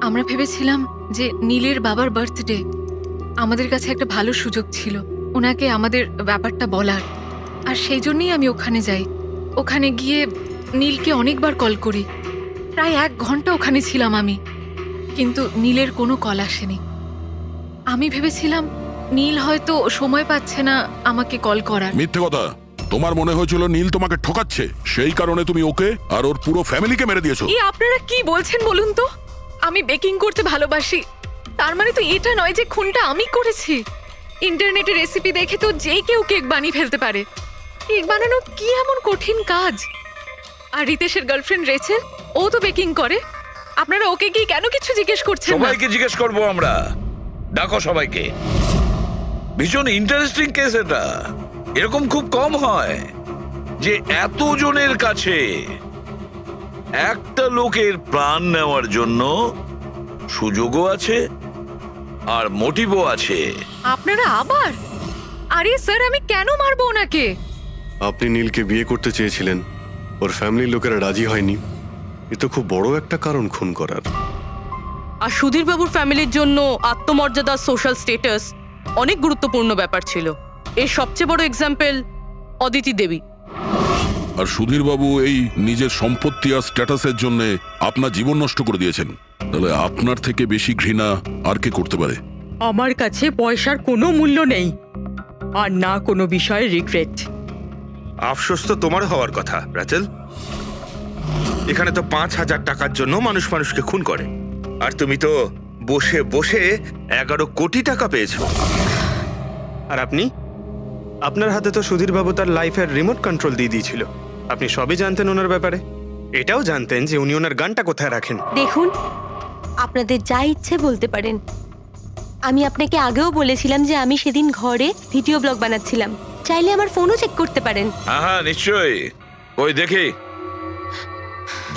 আমরা ভেবেছিলাম যে নীলের বাবার বার্থডে আমাদের কাছে একটা ভালো সুযোগ ছিল ওনাকে আমাদের ব্যাপারটা বলার, আর সেই জন্যই আমি ওখানে যাই। ওখানে গিয়ে নীলকে অনেকবার কল করি, প্রায় 1 ঘন্টা ওখানে ছিলাম আমি, কিন্তু নীলের কোনো কল আসেনি। আমি ভেবেছিলাম নীল হয়তো সময় পাচ্ছে না আমাকে কল করার। মিথ্যে কথা। তোমার মনে হয়েছিল নীল তোমাকে ঠকাচ্ছে, সেই কারণে তুমি ওকে আর ওর পুরো ফ্যামিলিকে মেরে দিয়েছো। এই আপনারা কি বলছেন বলুন তো? আমি বেকিং করতে ভালোবাসি, তার মানে তো এটা নয় যে খুনটা আমি করেছি। ইন্টারনেটে রেসিপি দেখে তো যে কেউ কেক বানিয়ে ফেলতে পারে। কেক বানানো কি এমন কঠিন কাজ? আর রিতেশের গার্লফ্রেন্ড রেচেল, ও তো বেকিং করে। আপনারা ওকে কি কেন কিছু জিজ্ঞেস করছেন না? সবাইকে জিজ্ঞেস করবো আমরা। ডাকো সবাইকে। ভীষণ ইন্টারেস্টিং কেস এটা। এরকম খুব কম হয় যে এতজনের কাছে একটা লোকের প্রাণ নেওয়ার জন্য সুযোগও আছে আর মোটিভও আছে। আপনারা আবার? আরে স্যার, আমি কেন মারবো ওনাকে? আপনি নীলকে বিয়ে করতে চেয়েছিলেন, ওর ফ্যামিলির লোকেরা রাজি হয়নি। এ তো খুব বড় একটা কারণ খুন করার। আর সুধীর বাবুর ফ্যামিলির জন্য আত্মমর্যাদা, সোশ্যাল স্ট্যাটাস অনেক গুরুত্বপূর্ণ ব্যাপার ছিল। এর সবচেয়ে বড় এক্সাম্পল অদিতি দেবী। আর সুধীর বাবু এই নিজের সম্পত্তি আর স্ট্যাটাসের জন্য আপনার জীবন নষ্ট করে দিয়েছেন। তাহলে আপনার থেকে বেশি ঘৃণা আর কে করতে পারে? আমার কাছে পয়সার কোনো মূল্য নেই, আর না কোনো বিষয়ে রিগ্রেট। আফসোস তো তোমার হওয়ার কথা রাচেল। এখানে তো 5,000 টাকার জন্য মানুষকে খুন করে, আর তুমি তো বসে বসে 11 কোটি টাকা পেয়েছো। আর আপনি? আপনার হাতে তো সুধীরবাবু তার লাইফের রিমোট কন্ট্রোল দিয়ে দিয়েছিল। আপনি সবই জানতেন ওনার ব্যাপারে। এটাও জানতেন যে উনি ওনার গানটা কোথায় রাখেন। দেখুন, আপনাদের যা ইচ্ছে বলতে পারেন। আমি আপনাকে আগেও বলেছিলাম যে আমি সেদিন ঘরে ভিডিও ব্লগ বানাচ্ছিলাম। চাইলে আমার ফোনও চেক করতে পারেন। হ্যাঁ নিশ্চয়ই। ওই দেখি,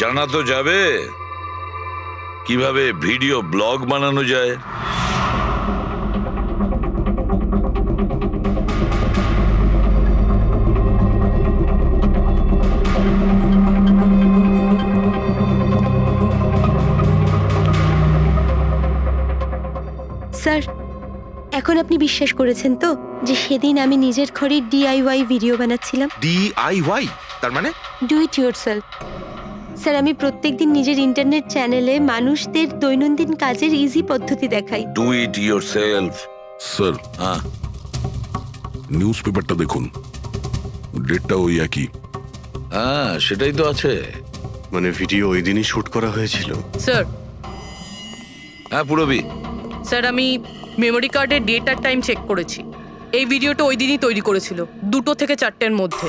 জানা তো যাবে কিভাবে ভিডিও ব্লগ বানানো যায়। স্যার, এখন আপনি বিশ্বাস করেছেন তো যে সেদিন আমি নিজের ঘরে DIY ভিডিও বানাচ্ছিলাম? DIY তার মানে? Do it yourself. স্যার, আমি প্রত্যেকদিন নিজের ইন্টারনেট চ্যানেলে মানুষদের দৈনন্দিন কাজের ইজি পদ্ধতি দেখাই। Do it yourself. স্যার, হ্যাঁ, নিউজ পেপারটা দেখুন। ডেটটা ওই একই। হ্যাঁ, সেটাই তো আছে। মানে ভিডিও ওই দিনই শুট করা হয়েছিল? স্যার, হ্যাঁ পুরবি, স্যার আমি মেমোরি কার্ডের ডেট আর টাইম চেক করেছি। এই ভিডিওটা ওই দিনই তৈরি করেছিল, 2টো থেকে 4টের মধ্যে।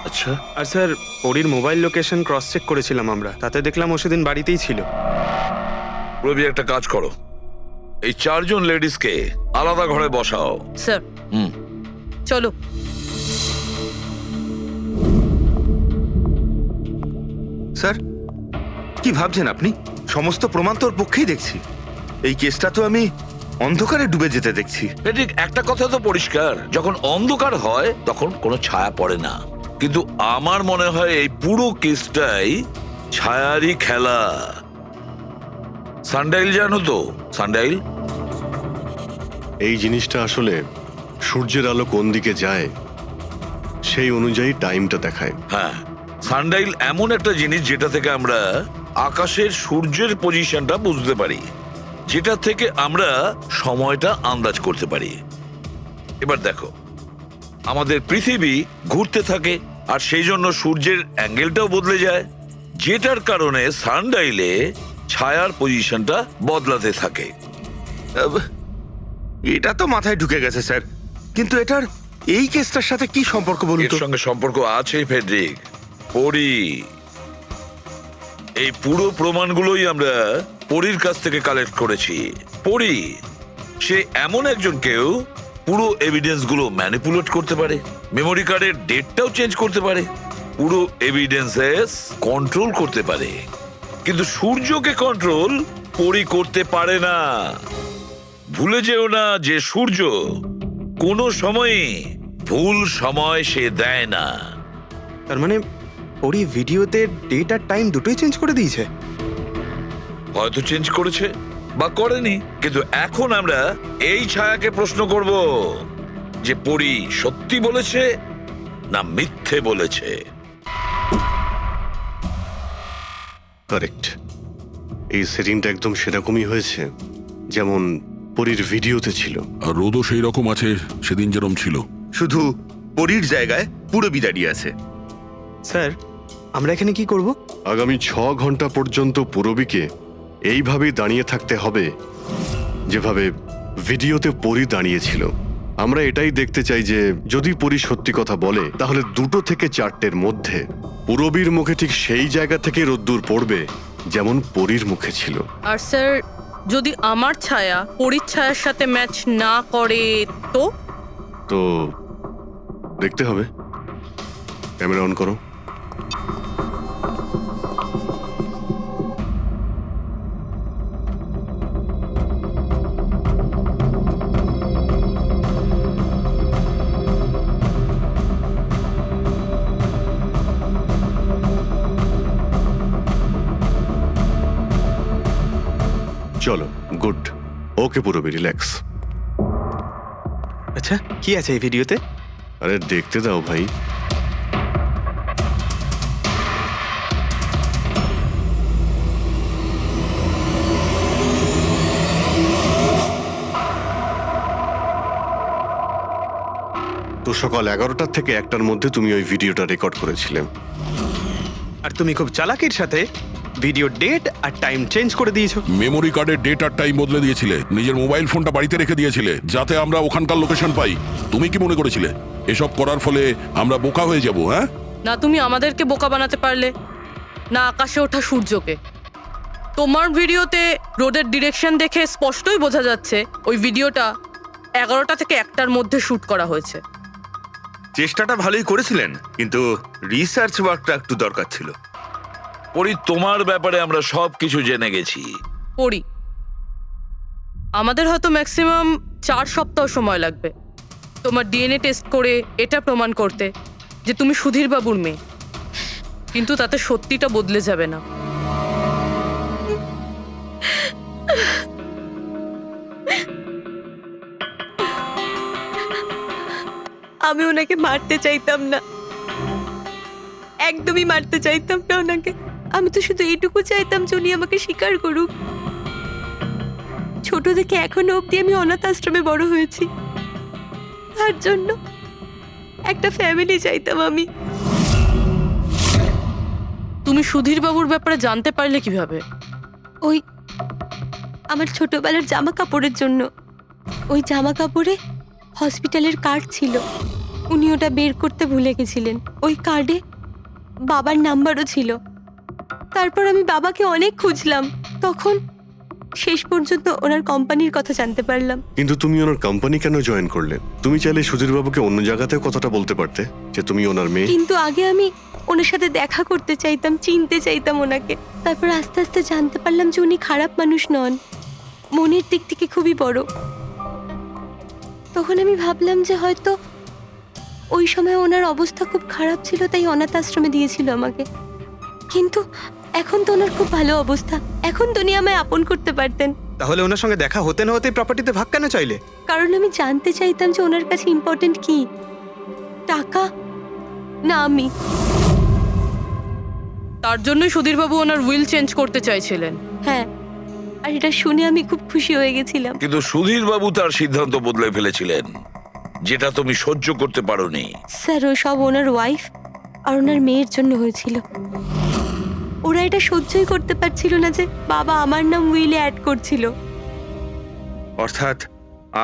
আচ্ছা। আর স্যার পরির মোবাইল লোকেশন ক্রস চেক করেছিলাম আমরা, তাতে দেখলাম ও সেদিন বাড়িতেই ছিল। পুরবি একটা কাজ করো, এই 4 জন লেডিসকে আলাদা ঘরে বসাও। স্যার হুম। চলো। স্যার, কি ভাবছেন আপনি? সমস্ত প্রমাণ তো ওর পক্ষেই দেখছি। এই কেসটা তো আমি অন্ধকারে ডুবে যেতে দেখছি। ঠিক একটা কথা তো পরিষ্কার, যখন অন্ধকার হয় তখন কোনো ছায়া পড়ে না, কিন্তু আমার মনে হয় এই পুরো কেসটাই ছায়ারই খেলা। সানডাইল জানো তো? সানডাইল এই জিনিসটা আসলে সূর্যের আলো কোন দিকে যায় সেই অনুযায়ী টাইমটা দেখায়। হ্যাঁ, সানডাইল এমন একটা জিনিস যেটা থেকে আমরা আকাশের সূর্যের পজিশনটা বুঝতে পারি, যেটা থেকে আমরা সময়টা আন্দাজ করতে পারি। এবার দেখো, আমাদের পৃথিবী ঘুরতে থাকে আর সেই জন্য সূর্যের অ্যাঙ্গেলটাও বদলে যায়, যেটার কারণে সানডাইলে ছায়ার পজিশনটা বদলাতে থাকে। এটা তো মাথায় ঢুকে গেছে স্যার, কিন্তু এটার এই কেসটার সাথে কি সম্পর্ক বলুন এর তো? সঙ্গে সম্পর্ক আছে ফেডরিক। পরি, এই পুরো প্রমাণগুলোই আমরা পরীর কাছ থেকে কালেক্ট করেছি। পরি সে এমন একজন কেউ পুরো এভিডেন্স গুলো ম্যানিপুলেট করতে পারে, মেমোরি কার্ডের ডেটটাও চেঞ্জ করতে পারে, পুরো এভিডেন্সেস কন্ট্রোল করতে পারে, কিন্তু সূর্যকে কন্ট্রোল পরি করতে পারে না। ভুলে যেও না যে সূর্য কোনো সময়ই ভুল সময় সে দেয় না। তার মানে পরি ভিডিওতে ডেট আর টাইম দুটোই চেঞ্জ করে দিয়েছে? হয়তো চেঞ্জ করেছে বা করেনি, কিন্তু এখন আমরা এই ছায়াকে প্রশ্ন করব যে পরি সত্যি বলেছে না মিথ্যে বলেছে। কারেক্ট, এই সেটিংটা একদম সেরকমই হয়েছে যেমন পরীর ভিডিওতে ছিল। আর রোদও সেই রকম আছে সেদিন যেরকম ছিল। শুধু পরীর জায়গায় পুরবি দাঁড়িয়ে আছে। স্যার, আমরা এখানে কি করব? আগামী 6 ঘন্টা পর্যন্ত পুরবীকে এইভাবেই দাঁড়িয়ে থাকতে হবে যেভাবে ভিডিওতে পরী দাঁড়িয়েছিল। আমরা এটাই দেখতে চাই যে যদি পরী সত্যি কথা বলে তাহলে 2টো থেকে 4টের মধ্যে পুরবীর মুখে ঠিক সেই জায়গা থেকে রোদ্দুর পড়বে যেমন পরীর মুখে ছিল। আর স্যার, যদি আমার ছায়া পরীর ছায়ার সাথে ম্যাচ না করে তো? তো দেখতে হবে। ক্যামেরা অন করো। চলো, গুড। ওকে পুরবী, রিল্যাক্স। আচ্ছা, কি আছে এই ভিডিওতে? আরে দেখতে দাও ভাই। তো সকাল 11টা থেকে 1টার মধ্যে তুমি ওই ভিডিওটা রেকর্ড করেছিলে। আর তুমি খুব চালাকির সাথে ভিডিও ডেট আর টাইম চেঞ্জ করে দিয়েছো। মেমোরি কার্ডের ডেট আর টাইম বদলে দিয়েছিলে, নিজের মোবাইল ফোনটা বাড়িতে রেখে দিয়েছিলে যাতে আমরা ওখানকার লোকেশন পাই। তুমি কি মনে করেছিলে এসব করার ফলে আমরা বোকা হয়ে যাব? হ্যাঁ, না তুমি আমাদেরকে বোকা বানাতে পারলে, না আকাশে ওঠা সূর্যকে। তোমার ভিডিওতে রোডের ডিরেকশন দেখে স্পষ্টই বোঝা যাচ্ছে ওই ভিডিওটা 11টা থেকে 1টার মধ্যে শুট করা হয়েছে। চেষ্টাটা ভালোই করেছিলেন, কিন্তু রিসার্চ ওয়ার্কটা একটু দরকার ছিল। পরি, তোমার ব্যাপারে আমরা সব কিছু জেনে গেছি। পড়ি, আমাদের হয়তো ম্যাক্সিমাম 4 সপ্তাহ সময় লাগবে তোমার ডিএনএ টেস্ট করে এটা প্রমাণ করতে যে তুমি সুধীর বাবুর মেয়ে, কিন্তু তাতে সত্যিটা বদলে যাবে না। আমি ওনাকে মারতে চাইতাম না, একদমই মারতে চাইতাম না ওনাকে। আমি তো শুধু এইটুকু চাইতাম যে উনি আমাকে স্বীকার করুক। ছোট থেকে এখনো অবধি আমি অনাথ আশ্রমে বড় হয়েছি, তার জন্য একটা ফ্যামিলি চাইতাম আমি। তুমি সুধীর বাবুর ব্যাপারে জানতে পারলে কিভাবে? ওই আমার ছোটবেলার জামা কাপড়ের জন্য। ওই জামা কাপড়ে হসপিটালের কার্ড ছিল, উনি ওটা বের করতে ভুলে গেছিলেন। ওই কার্ডে বাবার নাম্বারও ছিল। তারপর আমি বাবাকে অনেক খুঁজলাম, তখন শেষ পর্যন্ত ওনার কোম্পানির কথা জানতে পারলাম। কিন্তু তুমি ওনার কোম্পানি কেন জয়েন করলে? তুমি চাইলে সুধীরবাবুকে অন্য জায়গাতেও কথাটা বলতে পারতে যে তুমি ওনার মেয়ে। কিন্তু আগে আমি ওনার সাথে দেখা করতে চাইতাম, চিনতে চাইতাম ওনাকে। তারপর আস্তে আস্তে জানতে পারলাম যে উনি খারাপ মানুষ নন, মনের দিক থেকে খুবই বড়। তখন আমি ভাবলাম যে হয়তো ওই সময় ওনার অবস্থা খুব খারাপ ছিল, তাই অনাথ আশ্রমে দিয়েছিল আমাকে। কিন্তু এখন তো ওনার খুব ভালো অবস্থা, এখন তো উনি আমায় আপন করতে পারতেন। তাহলে ওনার সঙ্গে দেখা হতে না হতে প্রপার্টিতে ভাগ কেন চাইলে? কারণ আমি জানতে চাইতাম যে ওনার কাছে ইম্পর্টেন্ট কি, টাকা না আমি। তার জন্যই সুধীরবাবু ওনার উইল চেঞ্জ করতে চাইছিলেন। হ্যাঁ, আর এটা শুনে আমি খুব খুশি হয়ে গেছিলাম। কিন্তু সুধীর বাবু তার সিদ্ধান্ত বদলে ফেলেছিলেন, যেটা তুমি সহ্য করতে পারোনি। স্যার, ও সব ওনার ওয়াইফ আর ওনার মেয়ের জন্য হয়েছিল। ওরা এটা সহ্যই করতে পারছিল না যে বাবা আমার নাম উইলে অ্যাড করছিল। অর্থাৎ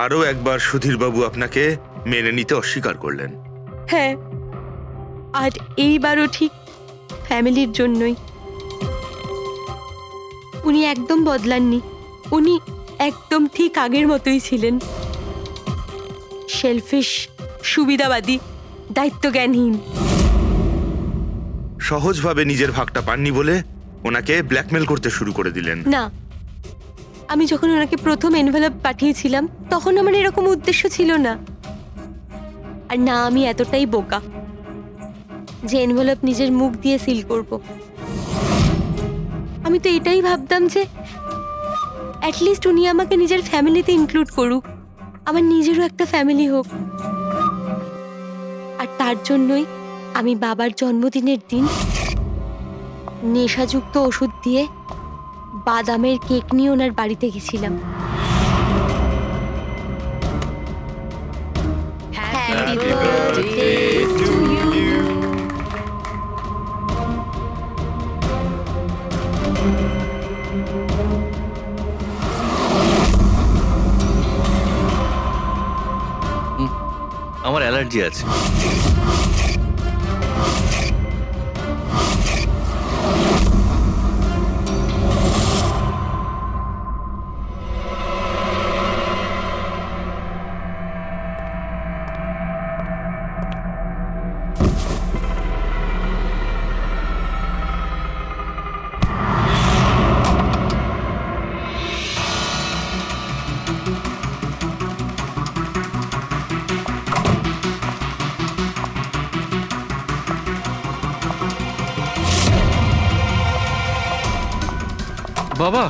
আরও একবার সুধীরবাবু আপনাকে মেনে নিতে অস্বীকার করলেন। হ্যাঁ, আর এইবারও ঠিক ফ্যামিলির জন্যই। উনি একদম বদলাননি, উনি একদম ঠিক আগের মতোই ছিলেন। সেলফিশ, সুবিধাবাদী, দায়িত্বজ্ঞানহীন। সহজভাবে নিজের ভাগটা পাননি বলে ওনাকে ব্ল্যাকমেল করতে শুরু করে দিলেন। না, আমি যখন ওনাকে প্রথম এনভেলপ পাঠিয়েছিলাম তখন আমার এরকম উদ্দেশ্য ছিল না। আর না আমি এতটাই বোকা যে এনভেলপ নিজের মুখ দিয়ে সিল করব। আমি তো এটাই ভাবতাম যে অ্যাটলিস্ট উনি আমাকে নিজের ফ্যামিলিতে ইনক্লুড করুক, আমার নিজেরও একটা ফ্যামিলি হোক। আর তার জন্যই আমি বাবার জন্মদিনের দিন নেশাযুক্ত ওষুধ দিয়ে বাদামের কেক নিয়ে ওনার বাড়িতে গেছিলাম। Happy birthday to you. আমার অ্যালার্জি আছে। বাবা,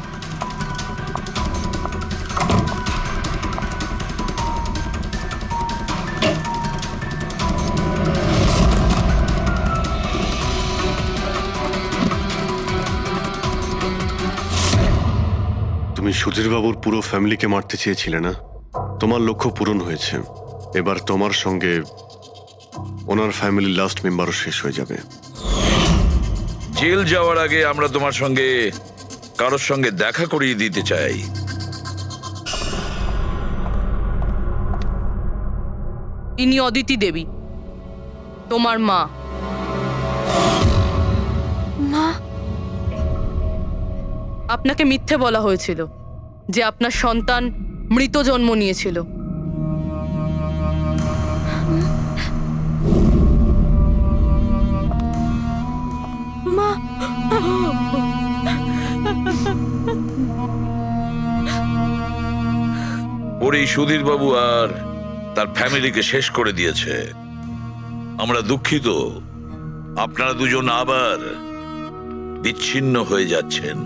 তুমি সুধীরবাবুর পুরো ফ্যামিলিকে মারতে চেয়েছিলে না? তোমার লক্ষ্য পূরণ হয়েছে। এবার তোমার সঙ্গে ওনার ফ্যামিলির লাস্ট মেম্বারও শেষ হয়ে যাবে। জেল যাওয়ার আগে আমরা তোমার সঙ্গে কারোর সঙ্গে দেখা করিয়ে দিতে চাই। ইনি অদিতি দেবী, তোমার মা। মা? আপনাকে মিথ্যে বলা হয়েছিল যে আপনার সন্তান মৃত জন্ম নিয়েছিল। মা? ওর এই সুধীর বাবু আর তার ফ্যামিলিকে শেষ করে দিয়েছে। আমরা দুঃখিত, আপনারা দুজন আবার বিচ্ছিন্ন হয়ে যাচ্ছেন।